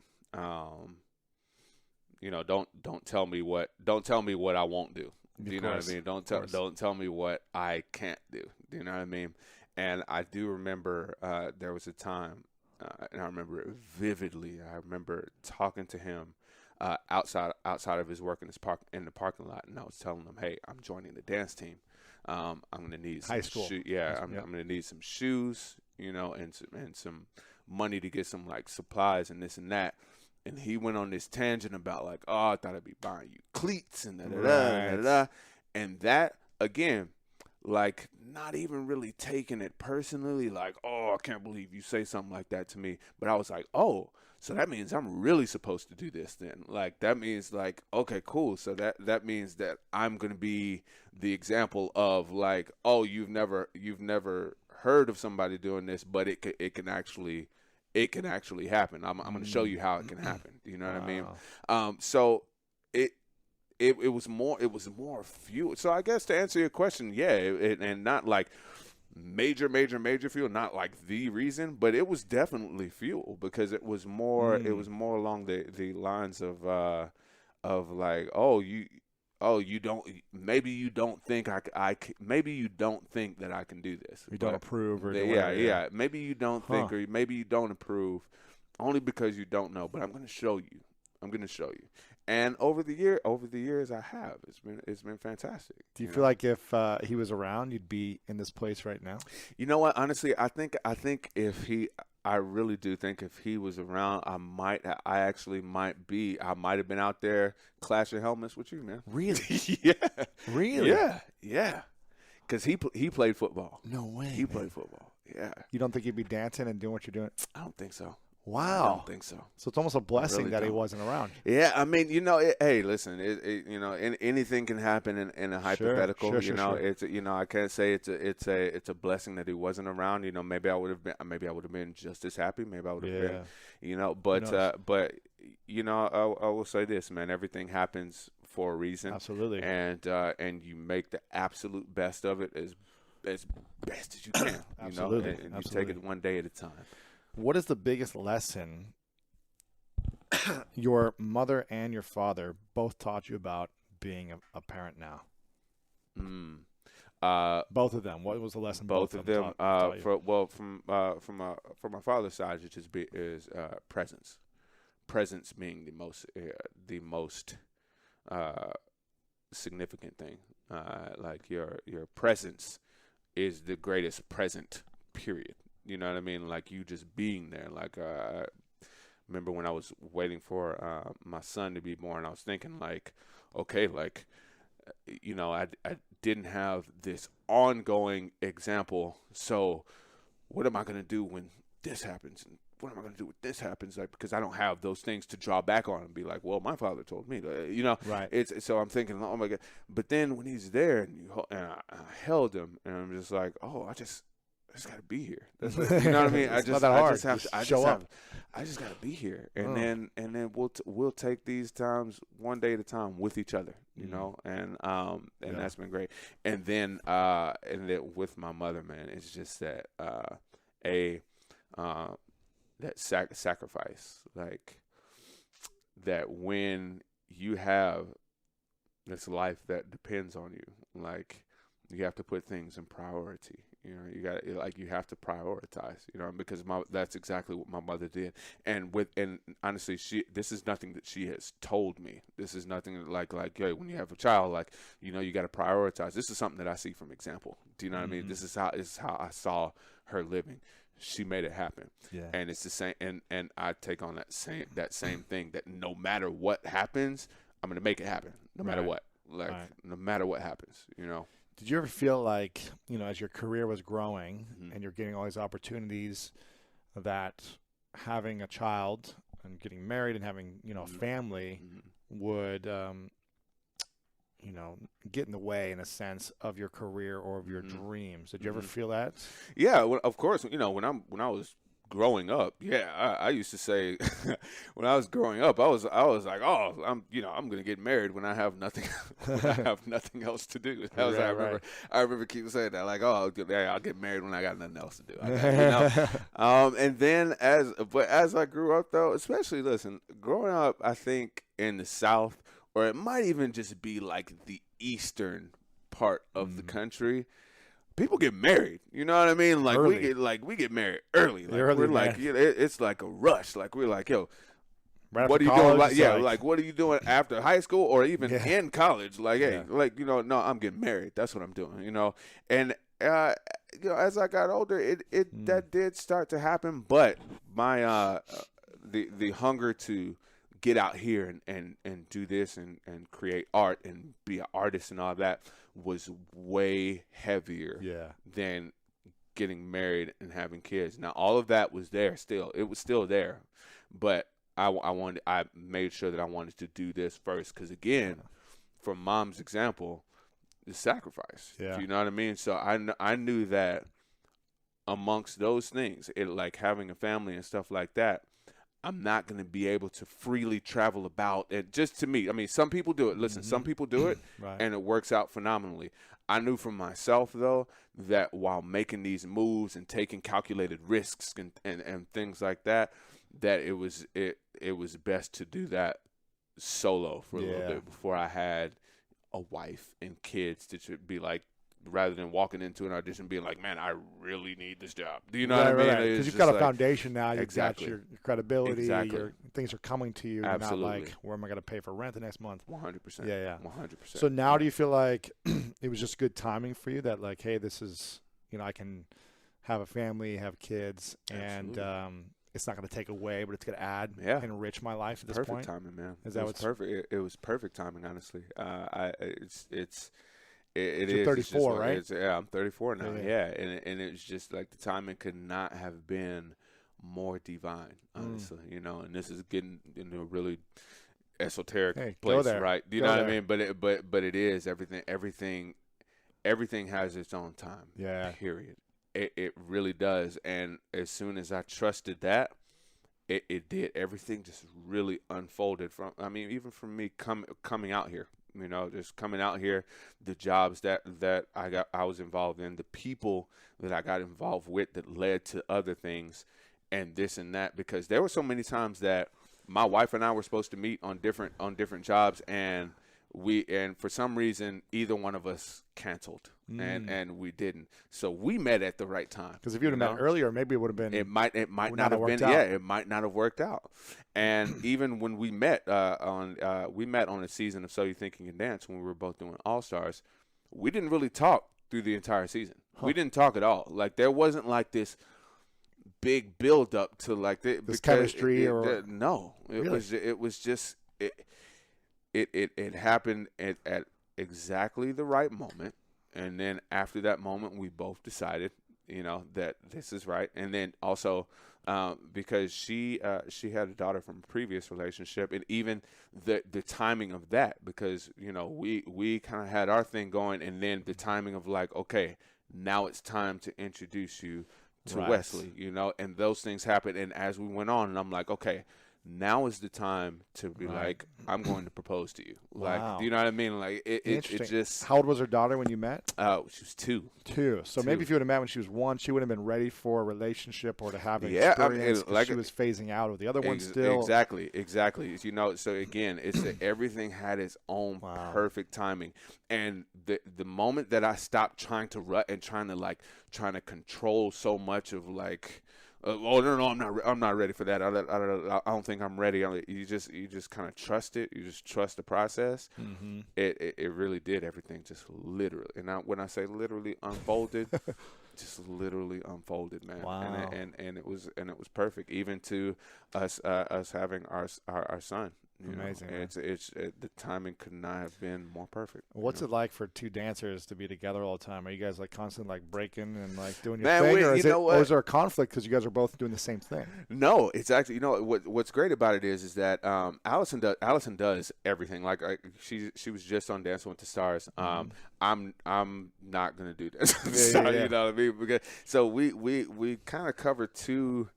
you know, don't tell me what I won't do. Do you know what I mean? Don't tell me what I can't do. Do you know what I mean? And I do remember there was a time, and I remember it vividly. I remember talking to him outside of his work in the parking lot, and I was telling him, "Hey, I'm joining the dance team. I'm going to need some high school. I'm going to need some shoes, you know, and some money to get some like supplies and this and that." And he went on this tangent about like, oh, I thought I'd be buying you cleats and da-da-da. And that, again, like not even really taking it personally, like, oh, I can't believe you say something like that to me. But I was like, oh, so that means I'm really supposed to do this then. Like, that means like, okay, cool. So that means that I'm going to be the example of like, oh, you've never heard of somebody doing this, but it can actually happen. I'm going to show you how it can happen. You know what I mean? So it was more fuel. So I guess to answer your question, yeah, and not like major fuel, not like the reason, but it was definitely fuel because it was more along the lines of like, oh, oh, maybe you don't think maybe you don't think that I can do this. You don't approve or yeah. Maybe you don't think, or maybe you don't approve, only because you don't know. But I'm going to show you. And over the years, I have. It's been fantastic. Do you feel like if he was around, you'd be in this place right now? You know what? Honestly, I think I really do think if he was around, I might have been out there clashing helmets with you, man. Really? Yeah. Really? Yeah. Because he played football. No way. He played football. Yeah. You don't think he'd be dancing and doing what you're doing? I don't think so. Wow. I don't think so. So it's almost a blessing really that he don't. wasn't around. Yeah, I mean, hey, listen, anything can happen in a hypothetical. Sure. It's I can't say it's a blessing that he wasn't around. Maybe I would have been just as happy. Maybe I would have been, but I will say this, man. Everything happens for a reason. Absolutely. And you make the absolute best of it as best as you can. Absolutely. And you take it one day at a time. What is the biggest lesson your mother and your father both taught you about being a parent now? Both of them. What was the lesson both of them taught you? From my father's side, it just is presence. Presence being the most significant thing. Like your presence is the greatest present. Period. You know what I mean? Like you just being there. Like I remember when I was waiting for my son to be born, I was thinking like, okay, like I didn't have this ongoing example. So what am I going to do when this happens? And what am I going to do when this happens? Like, because I don't have those things to draw back on and be like, well, my father told me, right. So I'm thinking, oh my God. But then when he's there and I held him and I'm just like, oh, I just got to be here. That's what, you know what I mean? I just have to show up. I just got to be here, and then we'll take these times one day at a time with each other, and that's been great. And then with my mother, man, it's just that that sacrifice, like that when you have this life that depends on you, like you have to put things in priority. You have to prioritize, because that's exactly what my mother did. And honestly, this is nothing that she has told me. This is nothing like, hey, when you have a child, like, you got to prioritize. This is something that I see from example. Do you know what I mean? This is how I saw her living. She made it happen. Yeah. And it's the same. And I take on that same thing, that no matter what happens, I'm going to make it happen no matter what, no matter what happens, Did you ever feel like, as your career was growing and you're getting all these opportunities, that having a child and getting married and having, a family would, get in the way, in a sense, of your career or of your dreams? Did you ever feel that? Yeah, well, of course. When I was growing up, I used to say when I was growing up, I was like, oh, I'm gonna get married when I have nothing else to do. I remember keep saying that, like, oh, I'll get married when I got nothing else to do. And then as I grew up, though, especially growing up, I think in the South, or it might even just be like the eastern part of the country, people get married. You know what I mean? Like early. we get married early. Like early, we're man. like, it's like a rush. Like we're like, yo, right, what are you college, doing? Like what are you doing after high school or even in college? Like, hey, no, I'm getting married. That's what I'm doing. And as I got older, it that did start to happen. But my the hunger to get out here and do this and create art and be an artist and all that was way heavier than getting married and having kids. Now, all of that was there still. It was still there. But I made sure that I wanted to do this first because, again, from Mom's example, the sacrifice. Yeah. You know what I mean? So I knew that amongst those things, like having a family and stuff like that, I'm not going to be able to freely travel about. And just to me, I mean, some people do it. Listen, some people do it, and it works out phenomenally. I knew for myself, though, that while making these moves and taking calculated risks and things like that, that it was best to do that solo for a little bit before I had a wife and kids to be like, rather than walking into an audition being like, man, I really need this job. Do you know what I mean? Because you've got a foundation now. You've got your credibility. Exactly. Things are coming to you. Absolutely. You're not like, where am I going to pay for rent the next month? 100%. Yeah. 100%. So now do you feel like it was just good timing for you that like, hey, this is, I can have a family, have kids, and it's not going to take away, but it's going to add, enrich my life at this point? Perfect timing, man. Is that what's perfect? It was perfect timing, honestly. It You're is. 34, right? Yeah, I'm 34 now. Yeah, and it's just like the timing could not have been more divine, honestly. And this is getting into a really esoteric place, right? You know what I mean? But it is everything. Everything has its own time. Yeah. Period. It really does. And as soon as I trusted that, it did. Everything just really unfolded even from me coming out here. Just coming out here, the jobs that I was involved in, the people that I got involved with that led to other things and this and that, because there were so many times that my wife and I were supposed to meet on different jobs, and for some reason either one of us canceled and we didn't. So we met at the right time. Because if you would have met earlier, maybe it would have been. It might not have been. Yeah, it might not have worked out. And even when we met on a season of So You Think You Can Dance when we were both doing All Stars, we didn't really talk through the entire season. We didn't talk at all. Like there wasn't like this big build up to like this chemistry no. It was just it happened at exactly the right moment. And then after that moment, we both decided, that this is right. And then also because she had a daughter from a previous relationship, and even the timing of that, because, we kind of had our thing going, and then the timing of like, okay, now it's time to introduce you to Wesley, and those things happened. And as we went on, and I'm like, okay, now is the time to be like, I'm going to propose to you. Like, do you know what I mean? Like, it just. How old was her daughter when you met? She was 2. 2. So maybe if you would have met when she was 1, she would have been ready for a relationship or to have an experience. Like she was phasing out of the other one still. Exactly. So again, it's that everything had its own perfect timing. And the moment that I stopped trying to rut and trying to control so much of like. No, I'm not ready for that. I don't think I'm ready. You just kind of trust it. You just trust the process. Mm-hmm. It really did. Everything just literally, and when I say literally unfolded, just literally unfolded, man. Wow. And it was perfect, even to us having our son. Amazing. The timing could not have been more perfect. What's it like for 2 dancers to be together all the time? Are you guys like constantly like breaking and like doing your thing, or is there a conflict because you guys are both doing the same thing? No, it's actually what's great about it is that Allison does everything. Like she was just on Dancing with the Stars. I'm not gonna do this. You know what I mean? Because so we kind of cover two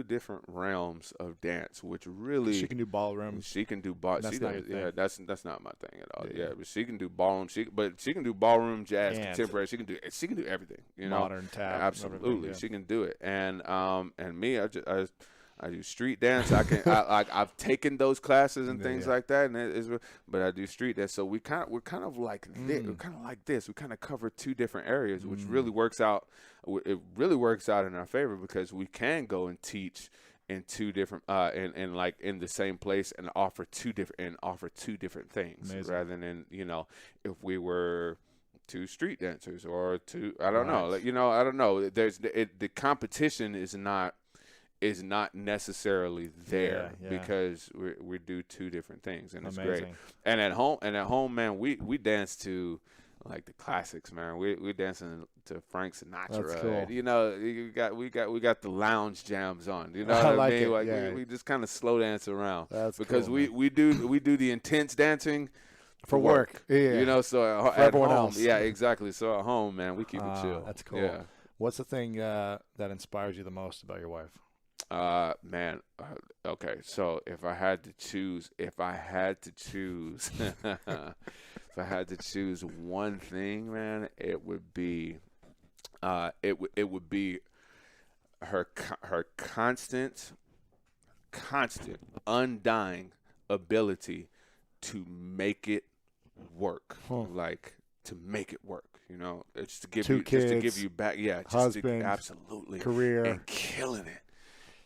different realms of dance, which really she can do ballroom. She can do ball. That's not your thing. That's not my thing at all. Yeah, but she can do ballroom. She can do ballroom, jazz, contemporary. She can do everything. Modern tap. Absolutely, she can do it. And me, I do street dance. I've taken those classes and things like that, but I do street dance. So we're kind of like this. We're kind of like this. We kind of cover 2 different areas, which really works out. It really works out in our favor because we can go and teach in 2 different and like in the same place and offer 2 different things. Amazing. Rather than if we were 2 street dancers or 2 I don't know, like I don't know. There's the competition is not necessarily there because we do 2 different things, and it's great. And at home, man, we dance to like the classics, man. We dancing to Frank Sinatra. That's cool. We got the lounge jams on. You know what I mean? Like we just kind of slow dance around. That's because cool, we do the intense dancing for work. Yeah. So for everyone home, else. Yeah, exactly. So at home, man, we keep it chill. That's cool. Yeah. What's the thing that inspires you the most about your wife? Okay. So if I had to choose one thing, man, it would be her constant, undying ability to make it work, like to make it work. You know, it's to give Two kids, just to give you back. Yeah, just husband, absolutely career, and killing it.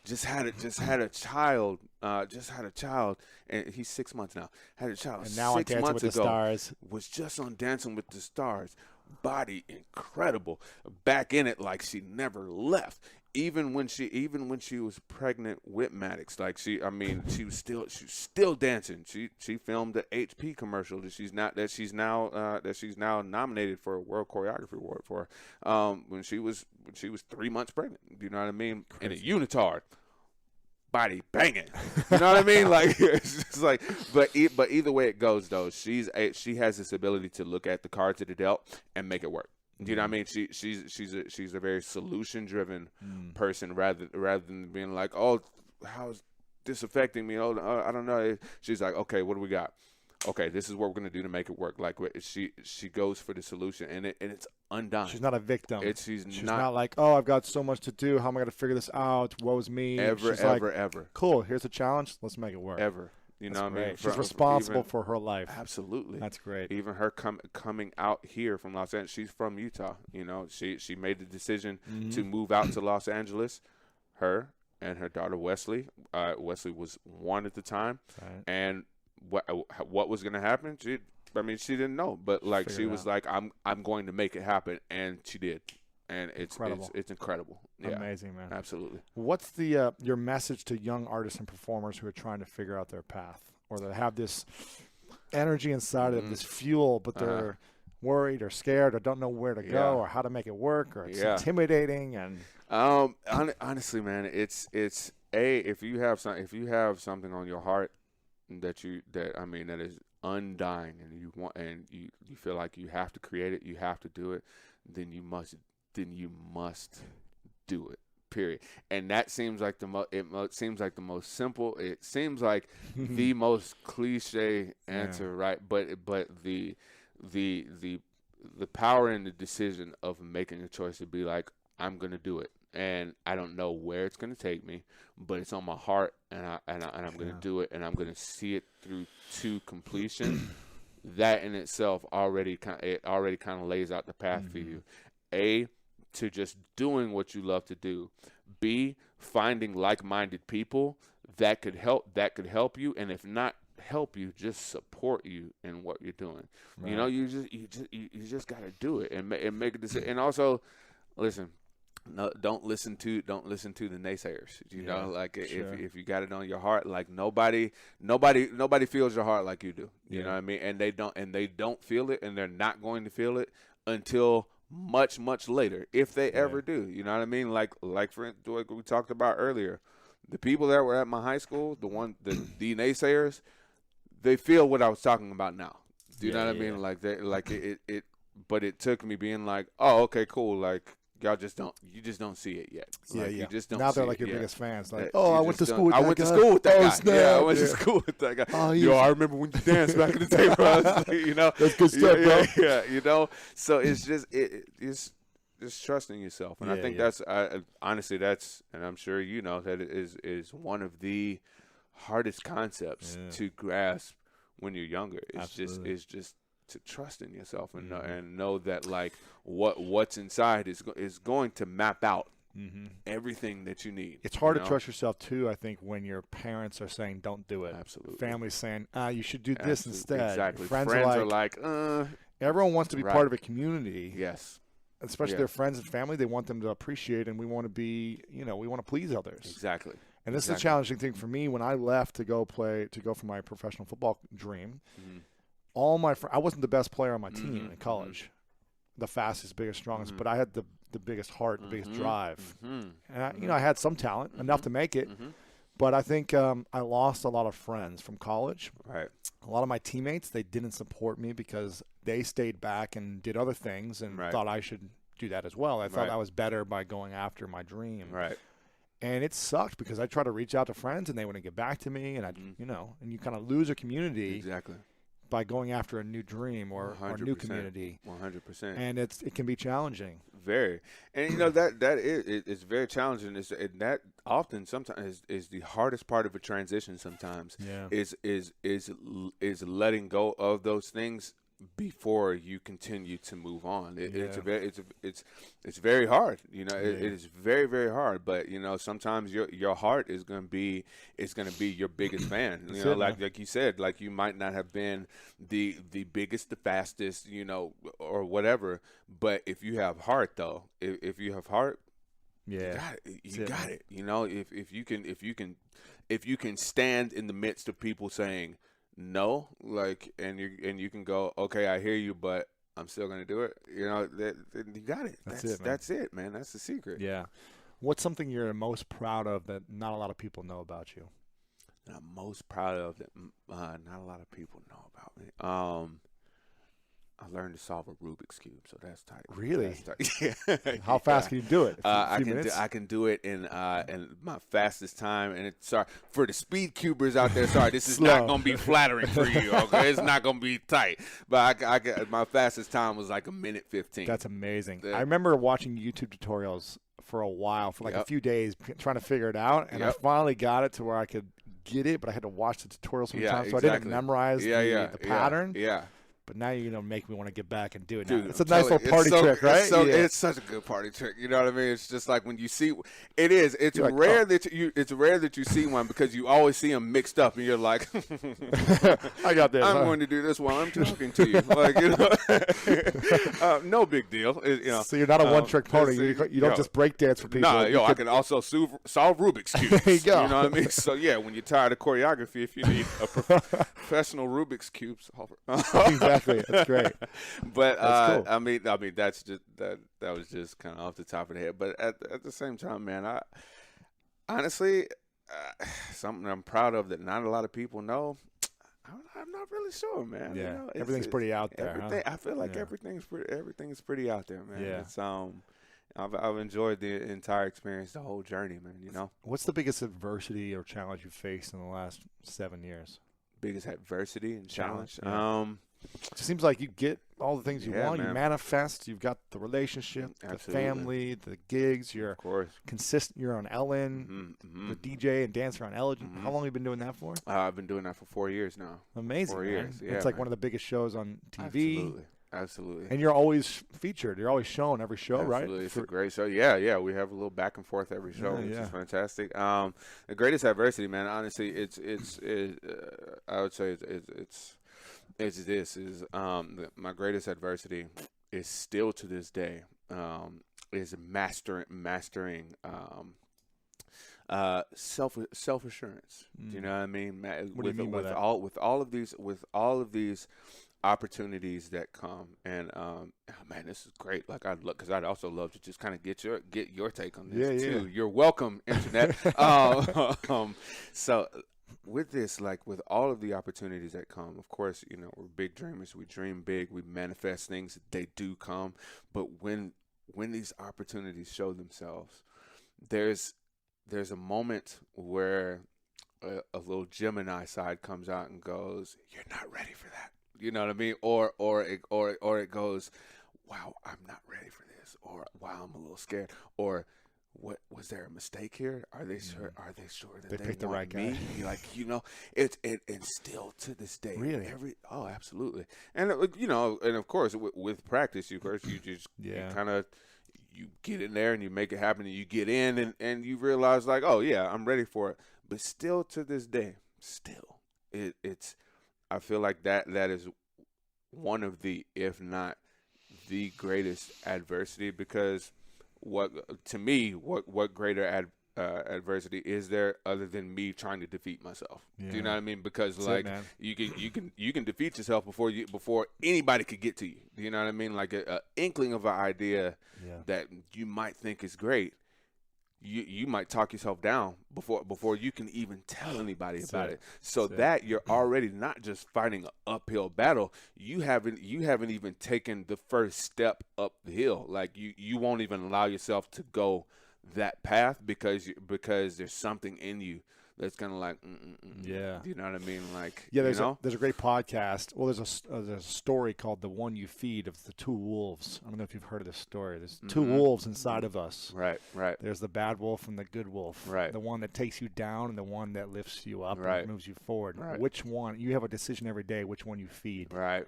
Just had a child, and he's 6 months now. Had a child and now 6 on months Dancing with the ago. Stars. Was just on Dancing with the Stars. Body incredible. Back in it like she never left. Even when she was pregnant with Maddox, like she was still dancing. She filmed the HP commercial that she's now nominated for a World Choreography Award for. When she was 3 months pregnant, you know what I mean? In a unitard, body banging, you know what I mean? Like it's just like, but either way it goes though, she has this ability to look at the cards that are dealt and make it work. You know what I mean? She's a very solution driven person rather than being like, oh, how's this affecting me? Oh, I don't know. She's like, okay, what do we got? Okay, this is what we're gonna do to make it work. Like she goes for the solution, and it's undying. She's not a victim. She's not like, oh, I've got so much to do. How am I gonna figure this out? Woe's me. Ever. Cool. Here's a challenge. Let's make it work. Ever. You know what I mean? She's responsible for her life. Absolutely. That's great. Even her coming out here from Los Angeles, she's from Utah. You know, she made the decision to move out to Los Angeles. Her and her daughter Wesley. Wesley was 1 at the time, and what was going to happen? She didn't know, but like she was like, I'm going to make it happen, and she did. And it's incredible. Yeah. Amazing, man. Absolutely. What's the your message to young artists and performers who are trying to figure out their path, or that have this energy inside of them, this fuel, but they're worried or scared or don't know where to go or how to make it work, or it's intimidating? And honestly, man, it's if you have something on your heart that is undying, and you want, and you feel like you have to create it, you have to do it, then you must do it. Period. And that seems like it seems like the most simple. It seems like the most cliche answer, right? But the power in the decision of making a choice to be like, I'm gonna do it, and I don't know where it's gonna take me, but it's on my heart, and I'm gonna do it, and I'm gonna see it through to completion. That in itself already kind of lays out the path for you. A, to just doing what you love to do. B, finding like-minded people that could help you, and if not help you, just support you in what you're doing. Right. You know, you just got to do it and make a decision. And also, listen. No, don't listen to the naysayers. You know, like if you got it on your heart, like nobody feels your heart like you do. You know what I mean? And they don't feel it, and they're not going to feel it until much later, if they ever do. You know what I mean? Like for like we talked about earlier, the people that were at my high school, the naysayers, they feel what I was talking about now. Do you know what I mean? Like it. But it took me being like, oh, okay, cool, like. You just don't see it yet. Like, you just don't. Now they're like your biggest fans. Like, I went to school with that guy. I went to school with that guy. Snap. Yeah, I went to school with that guy. Oh, I remember when you danced back in the day, bro. Like, you know, that's good stuff, bro. Yeah, you know. So it's just trusting yourself, and I think that's honestly and I'm sure you know that it is one of the hardest concepts to grasp when you're younger. It's just to trust in yourself and know that like what's inside is going to map out everything that you need. It's hard to trust yourself too, I think, when your parents are saying don't do it. Absolutely. Family's saying you should do this instead. Exactly. Friends are like everyone wants to be part of a community. Yes. Especially their friends and family, they want them to appreciate, and we want to be, we want to please others. Exactly. And this is a challenging thing for me when I left to go for my professional football dream. All my I wasn't the best player on my team in college, the fastest, biggest, strongest, but I had the biggest heart, the biggest drive, and I had some talent, enough to make it. But I think I lost a lot of friends from college. Right. A lot of my teammates, they didn't support me because they stayed back and did other things and thought I should do that as well. I thought I was better by going after my dream. Right. And it sucked because I tried to reach out to friends and they wouldn't get back to me, and and you kind of lose a community. Exactly. by going after a new dream or a new community. 100%. And it can be challenging. Very. And it's very challenging. That often sometimes is the hardest part of a transition sometimes. Yeah. Is letting go of those things before you continue to move on. It's very hard. It is very, very hard. But sometimes your heart is gonna be your biggest fan. Like you said, like you might not have been the biggest, the fastest, or whatever. But if you have heart, though, if you have heart, you got it. If you can stand in the midst of people saying no, and you can go, okay, I hear you, but I'm still gonna do it. You got it. That's it, man. That's the secret. Yeah. What's something you're most proud of that not a lot of people know about you? That I'm most proud of that not a lot of people know about me. I learned to solve a Rubik's Cube, so that's tight. Really? That's tight. Yeah. How fast can you do it? I can do it in my fastest time. And sorry for the speed cubers out there. Sorry, this is not gonna be flattering for you. Okay, it's not gonna be tight. But my fastest time was like 1:15. That's amazing. I remember watching YouTube tutorials for a while, for a few days, trying to figure it out, and I finally got it to where I could get it, but I had to watch the tutorials sometimes, so I didn't memorize the pattern. Yeah. But now you're going to make me want to get back and do it. Dude, it's a nice little party trick, right? It's such a good party trick. You know what I mean? It's just like when you see it is. It's rare that you see one because you always see them mixed up, and you're like, I got this. I'm going to do this while I'm talking to you. No big deal. So you're not a one-trick pony. You don't just break dance for people. I can also solve Rubik's cubes. There you go. You know what I mean? So yeah, when you're tired of choreography, if you need a professional Rubik's cube solver. Exactly. That's great. But that's cool. I mean that's just that was just kind of off the top of the head. But at the same time, man, I honestly something I'm proud of that not a lot of people know. I'm not really sure, man. Yeah, everything's pretty out there. Huh? I feel like everything's pretty out there, man. Yeah. It's I've enjoyed the entire experience, the whole journey, man. What's the biggest adversity or challenge you faced in the last 7 years? Biggest adversity and challenge. Yeah. It seems like you get all the things you want. Man. You manifest. You've got the relationship, the family, the gigs. You're consistent. You're on Ellen, the DJ and dancer on Ellen. How long have you been doing that for? I've been doing that for 4 years now. Amazing. 4 years. Yeah, it's like one of the biggest shows on TV. Absolutely. And you're always featured. You're always shown every show, right? It's a great show. Yeah. We have a little back and forth every show, which is fantastic. The greatest adversity, man. Honestly, I would say my greatest adversity is still to this day is mastering self assurance. Do you know what I mean? What do you mean by that? With all of these opportunities that come, and man, this is great. Like because I'd also love to just kind of get your take on this too. Yeah. You're welcome, internet. So with this, like with all of the opportunities that come, of course, we're big dreamers. We dream big. We manifest things. They do come. But when these opportunities show themselves, there's a moment where a little Gemini side comes out and goes, "You're not ready for that." You know what I mean? Or it goes, "Wow, I'm not ready for this," or "Wow, I'm a little scared," or "What was there a mistake here? Are they sure? Are they sure that they picked the right guy?" Like and still to this day, really, absolutely. And and of course with practice, you just kind of you get in there and you make it happen, and you get in and you realize like, oh yeah, I'm ready for it. But still to this day, it's. I feel like that is one of the, if not the greatest adversity, because what greater adversity is there other than me trying to defeat myself? Yeah. Do you know what I mean? Because that's you can defeat yourself before anybody could get to you. Do you know what I mean? Like a inkling of an idea that you might think is great. You might talk yourself down before you can even tell anybody about it. So that you're already not just fighting an uphill battle. You haven't even taken the first step up the hill. Like you won't even allow yourself to go that path because there's something in you that's kind of like, Yeah. you know what I mean? Like, Yeah, there's there's a great podcast. Well, there's a story called "The One You Feed" of the two wolves. I don't know if you've heard of this story. There's two wolves inside of us. Right. There's the bad wolf and the good wolf. Right. The one that takes you down and the one that lifts you up Right. and moves you forward. Right. Which one? You have a decision every day. Which one you feed? Right.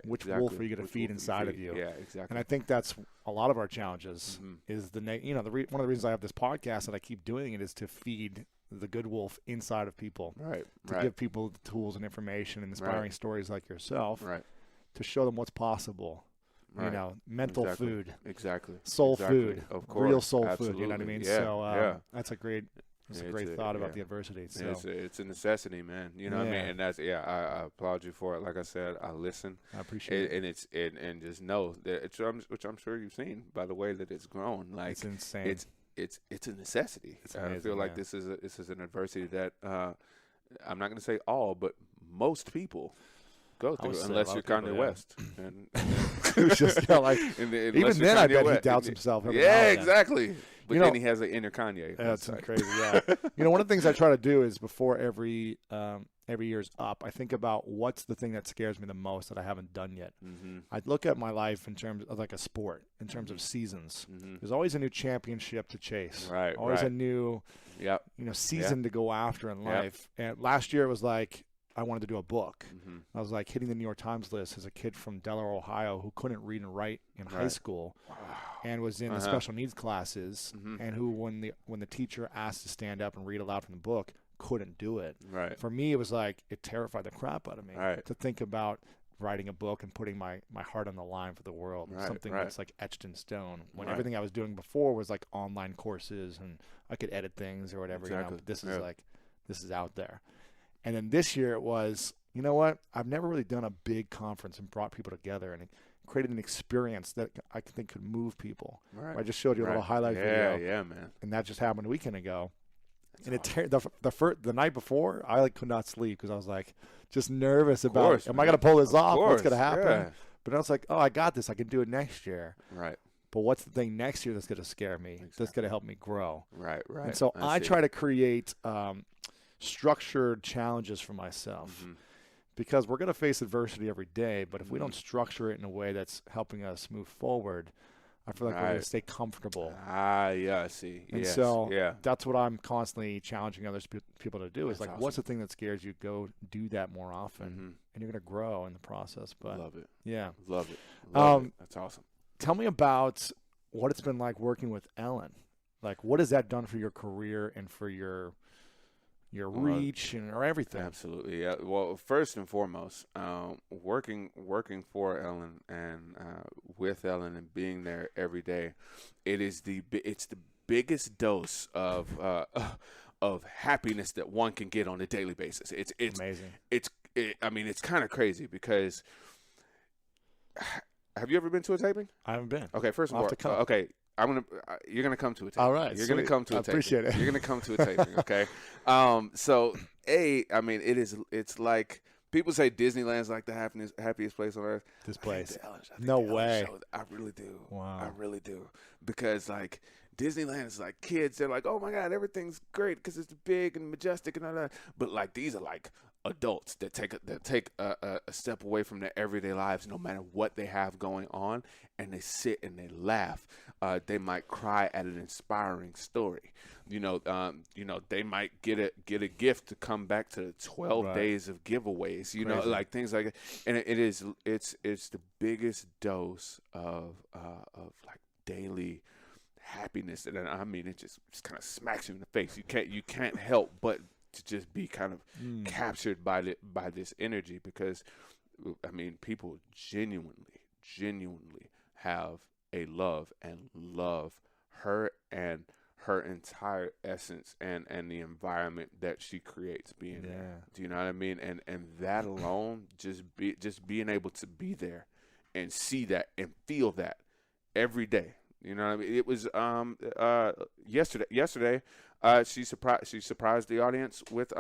Which Exactly. wolf are you going to feed inside of you? Yeah, exactly. And I think that's a lot of our challenges. Is one of the reasons I have this podcast that I keep doing it is to feed the good wolf inside of people. Right. To give people the tools and information and inspiring stories like yourself. Right. To show them what's possible. Right. You know, mental food. Exactly. Soul food. Of course. Real soul Absolutely. food. You know what I mean? Yeah. So that's a great thought about yeah. the adversity. So. It's a necessity, man. You know what I mean? And that's I applaud you for it. Like I said, I listen. I appreciate it. And just know that which I'm sure you've seen by the way that it's grown. Like it's insane. It's a necessity. It's amazing, I feel like this is an adversity that I'm not going to say all, but most people go through, unless you're Kanye West. And it's just like even then, I bet he doubts himself. Yeah, exactly. But then he has an inner Kanye. That's crazy. Yeah. One of the things I try to do is before every year's up, I think about what's the thing that scares me the most that I haven't done yet. I look at my life in terms of like a sport, in terms of seasons. There's always a new championship to chase. Right. Always a new, season to go after in life. And last year it was like I wanted to do a book. I was like hitting the New York Times list as a kid from Delaware, Ohio, who couldn't read and write in high school, and was in the special needs classes, and who, when the teacher asked to stand up and read aloud from the book, couldn't do it. Right. For me, it was like it terrified the crap out of me to think about writing a book and putting my heart on the line for the world, something that's like etched in stone. When everything I was doing before was like online courses and I could edit things or whatever. Exactly. This is this is out there. And then this year it was, you know what? I've never really done a big conference and brought people together and created an experience that I think could move people. I just showed you a little highlight video. Yeah, man. And that just happened a weekend ago. And the night before, I could not sleep because I was like just nervous about, am I going to pull this off? What's going to happen? Yeah. But I was like, oh, I got this. I can do it next year. Right. But what's the thing next year that's going to scare me? That's going to help me grow. Right. And so I try to create structured challenges for myself because we're going to face adversity every day. But if we don't structure it in a way that's helping us move forward, I feel like we're going to stay comfortable. Yeah, I see. And that's what I'm constantly challenging other people to do is that's what's the thing that scares you? Go do that more often, and you're going to grow in the process. But love it. Yeah. Love it. That's awesome. Tell me about what it's been like working with Ellen. Like, what has that done for your career and for your reach or everything? Absolutely. Yeah. Well, first and foremost, working for Ellen and with Ellen and being there every day, it's the biggest dose of happiness that one can get on a daily basis. It's amazing. It's kind of crazy because have you ever been to a taping? I haven't been. Okay, first of all, okay. You're gonna come to a taping. All right, you're gonna come to a taping. I appreciate it. You're gonna come to a taping, okay? It's like people say Disneyland's like the happiest place on earth. This place, no way. I really do. Wow, I really do because like Disneyland is like kids. They're like, oh my god, everything's great because it's big and majestic and all that. But like these are like adults that take a step away from their everyday lives, no matter what they have going on, and they sit and they laugh. They might cry at an inspiring story. They might get a gift to come back to the 12 days of giveaways. You know, like things like that. And it's the biggest dose of like daily happiness, and I mean it just kind of smacks you in the face. You can't help but to just be kind of captured by this energy because, I mean, people genuinely have a love her and her entire essence and the environment that she creates being there. Do you know what I mean? And that alone, just being able to be there and see that and feel that every day. You know what I mean? It was yesterday. She surprised the audience with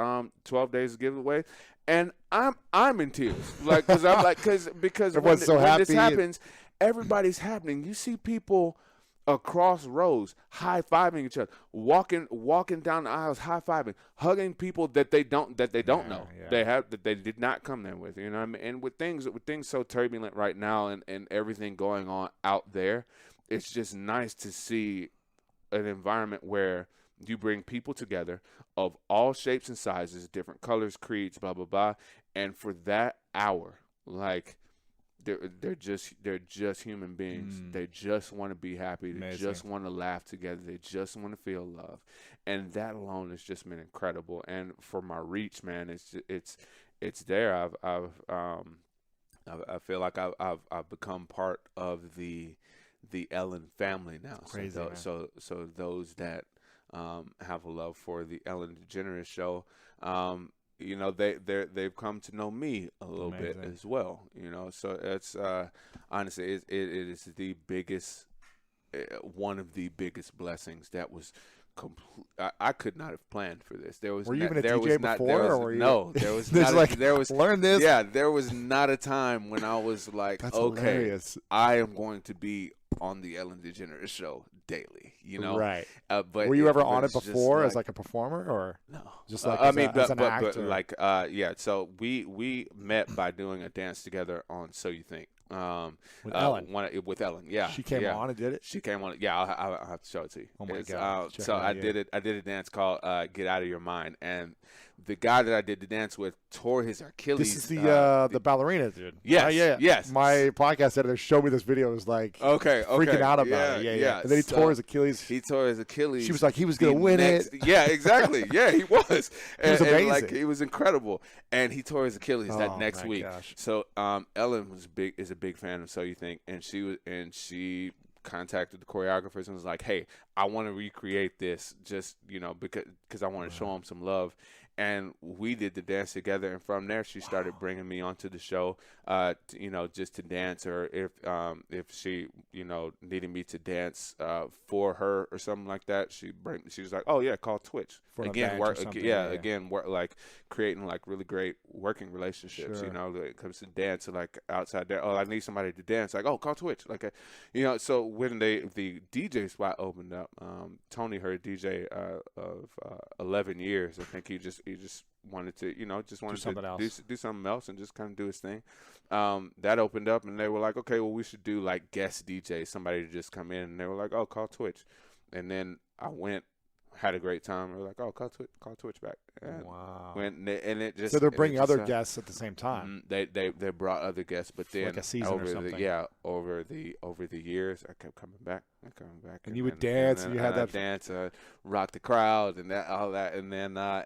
12 days of giveaway, and I'm in tears, like because when this happens, everybody's happening. You see people across rows, high-fiving each other, walking down the aisles, high-fiving, hugging people that they don't know. Yeah. That they did not come there with, you know what I mean? And with things so turbulent right now and everything going on out there, it's just nice to see an environment where you bring people together of all shapes and sizes, different colors, creeds, blah blah blah, and for that hour, like they're just human beings. They just want to be happy. They just want to laugh together. They just want to feel love, and that alone has just been incredible. And for my reach, man, it's there. I feel like I've become part of the Ellen family now. Crazy, so those that have a love for the Ellen DeGeneres show, you know, they've come to know me a little bit as well, you know. So it's honestly it is the biggest, one of the biggest blessings that was I could not have planned for this. Were you even a DJ before, or were you? No, there was not. There was learn this. Yeah, there was not a time when I was like, That's okay, hilarious. I am going to be on the Ellen DeGeneres show daily. You know, right? But were you ever on it was before as like a performer, or no? Just like I mean, as an but actor? like yeah. So we met by doing a dance together on So You Think. With Ellen. With Ellen, yeah. She came on and did it? She came on. Yeah, I'll have to show it to you. Oh, my God. So I did it. I did a dance called Get Out of Your Mind. And the guy that I did the dance with tore his Achilles. This is the ballerina, dude. Yes. Yeah. Yes. My podcast editor showed me this video. It was like freaking out about it. Yeah. And then he tore his Achilles. He tore his Achilles. She was like, he was going to win it. Yeah, exactly. Yeah, he was. It was amazing. Like, it was incredible. And he tore his Achilles that next week. Gosh. So Ellen is a big fan of So You Think, and she contacted the choreographers and was like, hey, I want to recreate this, just, you know, because I want to show him some love. And we did the dance together, and from there she started bringing me onto the show, you know, just to dance, or if she, you know, needed me to dance for her or something like that, she was like, oh yeah, call tWitch. Again, work like creating like really great working relationships. Sure. You know, when it comes to dance, like outside there, oh, I need somebody to dance, like, oh, call tWitch, like, you know. So when the DJ spot opened up, Tony, her DJ of 11 years, I think he just wanted to, you know, just wanted to do something else and just kind of do his thing. That opened up, and they were like, okay, well, we should do like guest DJ, somebody to just come in, and they were like, oh, call tWitch. And then I went, had a great time. We're like, oh, call tWitch back. And wow. So they're bringing other guests at the same time. They brought other guests, but then like a season or something. Over the years, I kept coming back. And you would dance, and you had that dance, rock the crowd, and all that, and then now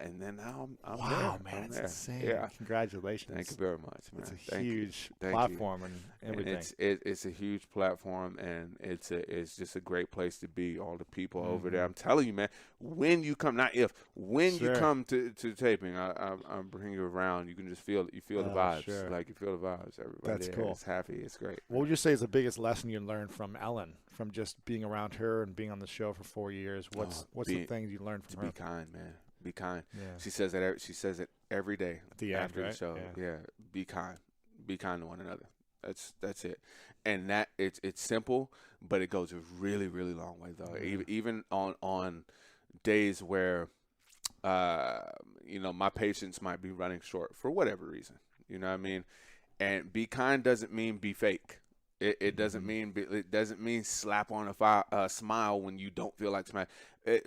I'm wow, there. man, it's insane. Yeah, congratulations. Thank you very much, man. It's a huge platform and everything. And it's a huge platform, and it's just a great place to be. All the people over there. I'm telling you, man. When you come, not if, when you come to taping, I'm bringing you around. You can just feel the vibes. Sure. Like, you feel the vibes. Everybody That's there cool. is happy. It's great. What would you say is the biggest lesson you learned from Ellen, from just being around her and being on the show for 4 years? What's the things you learned from her? To be kind, man. Be kind. Yeah. She says it every day at the end, after right? the show. Yeah. Be kind. Be kind to one another. That's it. And that it's simple, but it goes a really, really long way though. Mm-hmm. Even on days where you know, my patience might be running short for whatever reason. You know what I mean? And be kind doesn't mean be fake. It doesn't mean slap on a smile when you don't feel like smiling.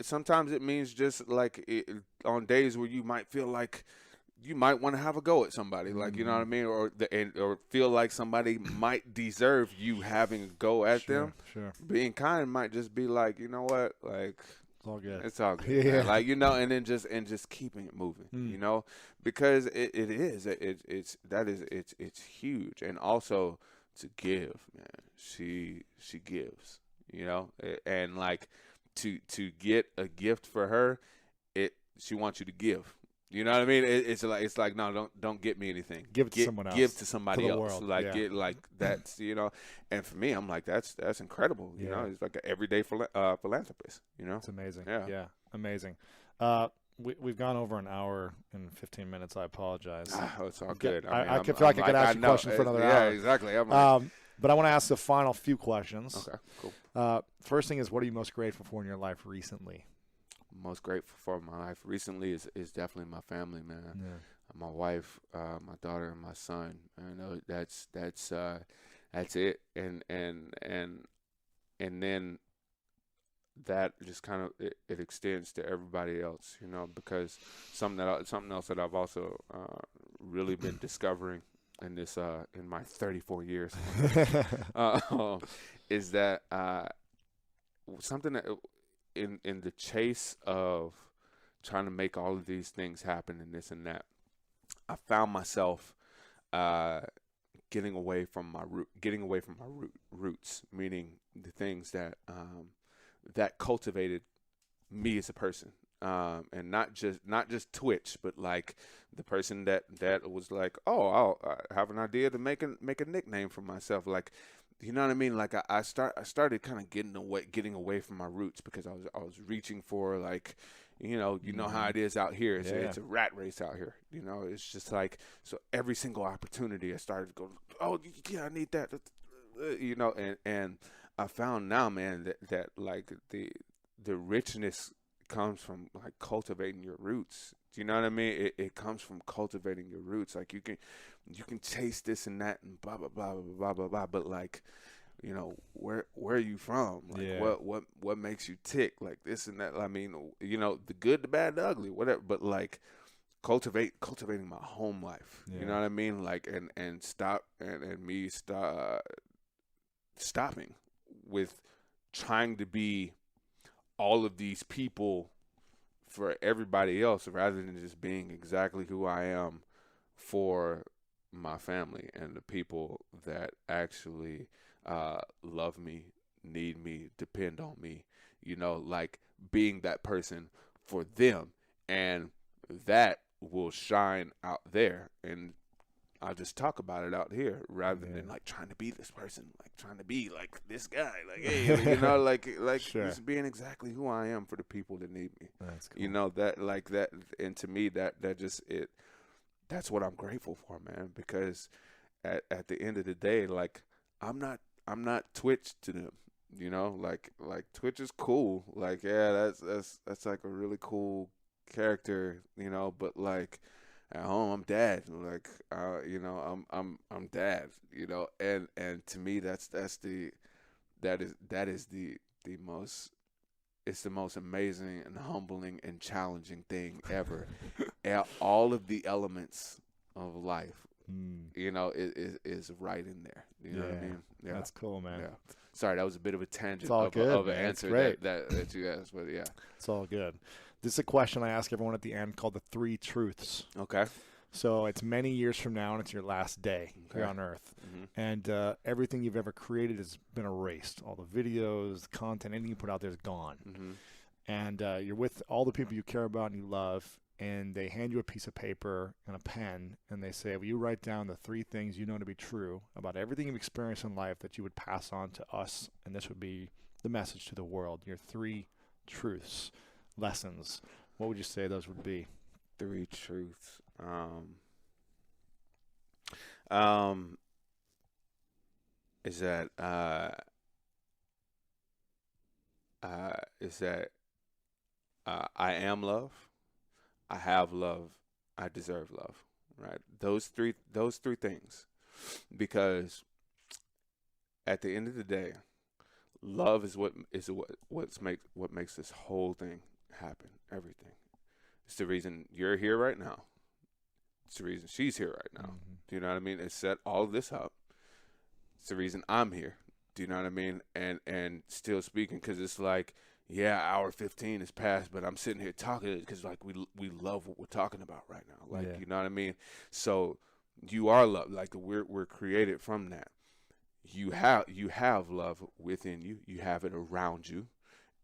Sometimes it means just like on days where you might feel like you might want to have a go at somebody, like, you know what I mean, or feel like somebody might deserve you having a go at them. Sure. Being kind might just be like, you know what, like, it's all good. It's all good. Yeah. Like, you know, and then just keeping it moving, you know, because it's huge. And also to give, man, she gives, you know, and like to get a gift for her, she wants you to give. You know what I mean? It's like no, don't get me anything. Give it to someone else. Give to somebody to the else. World. Like get like that's, you know. And for me, I'm like that's incredible. You know, it's like an everyday philanthropist. You know, it's amazing. Yeah, amazing. We've gone over an hour and 15 minutes. I apologize. It's all good. I feel like I could ask you questions for another hour. Yeah, exactly. I'm like, But I want to ask the final few questions. Okay, cool. First thing is, what are you most grateful for in your life recently? Most grateful for in my life recently is definitely my family, man. Yeah. My wife, my daughter, and my son. I know that's it, and then that just kind of it extends to everybody else, because something else that I've also really been discovering in this in my 34 years is that something that in the chase of trying to make all of these things happen and this and that, I found myself getting away from my roots, meaning the things that that cultivated me as a person, and not just Twitch, but like the person that was like, oh, I have an idea to make a nickname for myself, like, you know what I mean? Like I started kind of getting away from my roots because I was reaching for, like, you know how it is out here. It's a rat race out here. It's just like, so every single opportunity I started to go, oh yeah, I need that, and I found now, man, that like the richness comes from like cultivating your roots. Do you know what I mean? It comes from cultivating your roots. Like you can taste this and that and blah blah blah blah blah blah blah, but like, where are you from? Like what makes you tick? Like this and that. I mean, the good, the bad, the ugly, whatever. But like cultivating my home life. You know what I mean? Like and stopping with trying to be all of these people for everybody else, rather than just being exactly who I am for my family and the people that actually love me, need me, depend on me, like being that person for them, and that will shine out there, and I'll just talk about it out here rather than like trying to be this person, like trying to be like this guy, like, hey, like sure. Just being exactly who I am for the people that need me. That's cool. That, like that, and to me that just that's what I'm grateful for, man, because at the end of the day, like I'm not Twitch to them, like Twitch is cool, like that's like a really cool character, but like at home I'm dad, like I'm dad, and to me that is the most, it's the most amazing and humbling and challenging thing ever. All of the elements of life, is right in there. You know what I mean? Yeah, that's cool, man. Yeah. Sorry, that was a bit of a tangent of an answer that you asked, but yeah, it's all good. This is a question I ask everyone at the end called the 3 truths. Okay. So it's many years from now, and it's your last day here on Earth. Mm-hmm. And everything you've ever created has been erased. All the videos, the content, anything you put out there is gone. Mm-hmm. And you're with all the people you care about and you love, and they hand you a piece of paper and a pen, and they say, will you write down the 3 things you know to be true about everything you've experienced in life that you would pass on to us, and this would be the message to the world, your 3 truths, lessons. What would you say those would be? 3 truths. Is that I am love, I have love, I deserve love. Right? Those three things, because at the end of the day, love is what makes this whole thing happen. Everything. It's the reason you're here right now. It's the reason she's here right now. Mm-hmm. Do you know what I mean? It set all of this up. It's the reason I'm here. Do you know what I mean? And still speaking, because it's like, yeah, hour 15 has passed, but I'm sitting here talking because like we love what we're talking about right now. Like, you know what I mean? So you are love. Like we're created from that. You have love within you. You have it around you,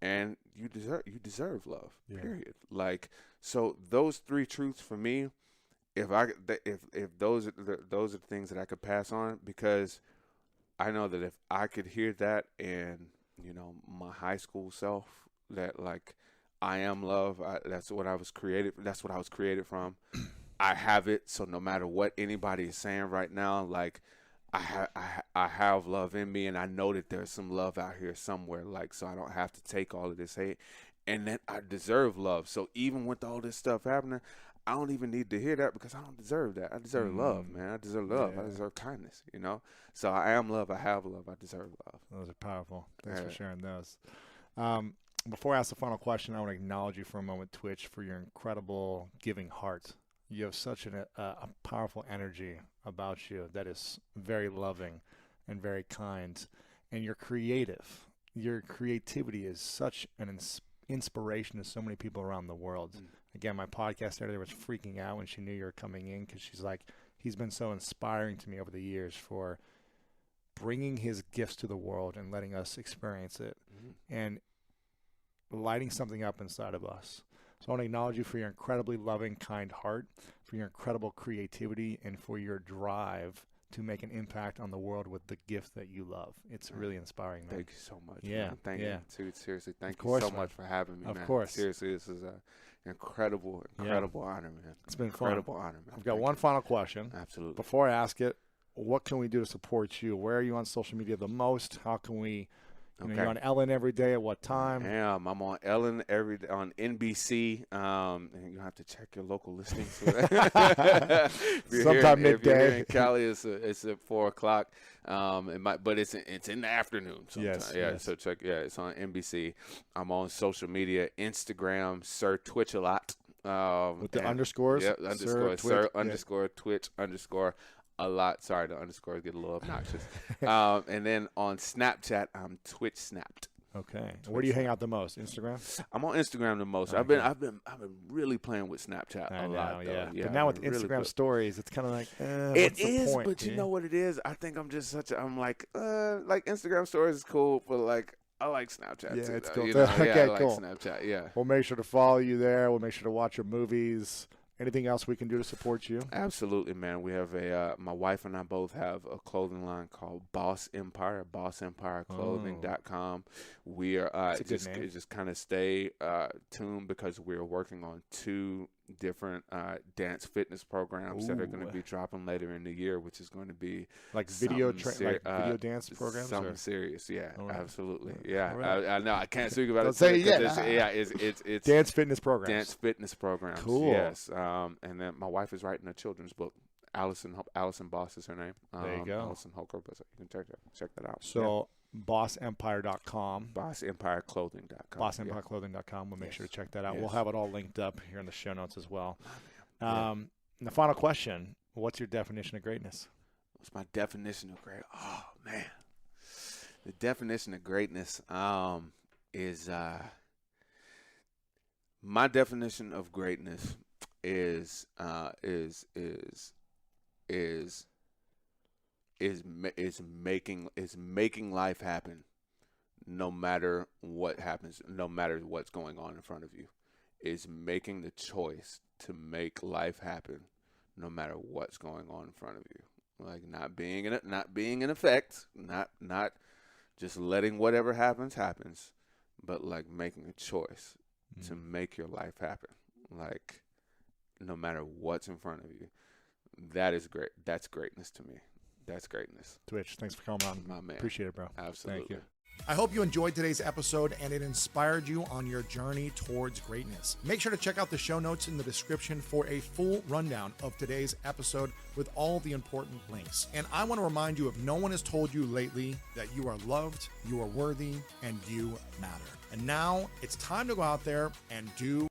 and you deserve love. Yeah. Period. Like, so those 3 truths for me, if those are the things that I could pass on, because I know that if I could hear that and my high school self, that like I am love, that's what I was created from. I have it, so no matter what anybody is saying right now, like I have love in me, and I know that there's some love out here somewhere, like, so I don't have to take all of this hate, and that I deserve love. So even with all this stuff happening, I don't even need to hear that because I don't deserve that. I deserve love, man. I deserve love. Yeah. I deserve kindness, So I am love. I have love. I deserve love. Those are powerful. Thanks for sharing those. Before I ask the final question, I want to acknowledge you for a moment, Twitch, for your incredible giving heart. You have such a powerful energy about you that is very loving and very kind. And you're creative. Your creativity is such an inspiration to so many people around the world. Again, my podcast editor was freaking out when she knew you were coming in because she's like, he's been so inspiring to me over the years for bringing his gifts to the world and letting us experience it and lighting something up inside of us. So I want to acknowledge you for your incredibly loving, kind heart, for your incredible creativity, and for your drive to make an impact on the world with the gift that you love. It's really inspiring, man. Thank you so much. Yeah. Man. Thank you. Dude, seriously, thank course, you so man. much for having me, man. Of course. Seriously, this is an incredible honor, man. It's been incredible honor, man. I've got one final question. Absolutely. Before I ask it, what can we do to support you? Where are you on social media the most? How can we... You're on Ellen every day at what time? I'm on Ellen every day on NBC. And you have to check your local listings for that. Sometime midday. If you're here in Cali, it's at 4 o'clock. But it's in the afternoon. Sometimes. Yes. So check. Yeah, it's on NBC. I'm on social media, Instagram, Sir Twitch a lot. With the underscores. Yeah, Sir Twitch _ a lot. Sorry, the underscores get a little obnoxious. And then on Snapchat, I'm Twitch Snapped. Okay. Where do you hang out the most? Instagram? I'm on Instagram the most. Okay. I've been really playing with Snapchat a lot. Yeah. Yeah. But now with really Instagram stories, it's kind of like, it is. point, But you know what it is? I think I'm just I'm like Instagram stories is cool, but like I like Snapchat too. It's cool. I like cool. Snapchat. Yeah. We'll make sure to follow you there. We'll make sure to watch your movies. Anything else we can do to support you? Absolutely, man. We have my wife and I both have a clothing line called Boss Empire, BossEmpireClothing.com. We are just kind of stay tuned because we're working on 2 different dance fitness programs that are going to be dropping later in the year, which is going to be like video dance programs. Something serious, yeah, right. Absolutely, yeah. Right. I know I can't speak about it. Say it yet. It's dance fitness programs. Dance fitness programs. Cool. Yes. And then my wife is writing a children's book. Allison Boss is her name. There you go. Allison Holker, but you can check that out. So BossEmpire.com. BossEmpireClothing.com. BossEmpireClothing.com. We'll make sure to check that out. Yes. We'll have it all linked up here in the show notes as well. And the final question, what's your definition of greatness? What's my definition of great? Oh, man. The definition of greatness is my definition of greatness is making life happen no matter what happens, no matter what's going on in front of you. Is making the choice to make life happen no matter what's going on in front of you. Like not being in effect, not just letting whatever happens, but like making a choice to make your life happen. Like no matter what's in front of you. That is great. That's greatness to me. That's greatness. Twitch, thanks for coming on. My man. Appreciate it, bro. Absolutely. Thank you. I hope you enjoyed today's episode and it inspired you on your journey towards greatness. Make sure to check out the show notes in the description for a full rundown of today's episode with all the important links. And I want to remind you, if no one has told you lately, that you are loved, you are worthy, and you matter. And now it's time to go out there and do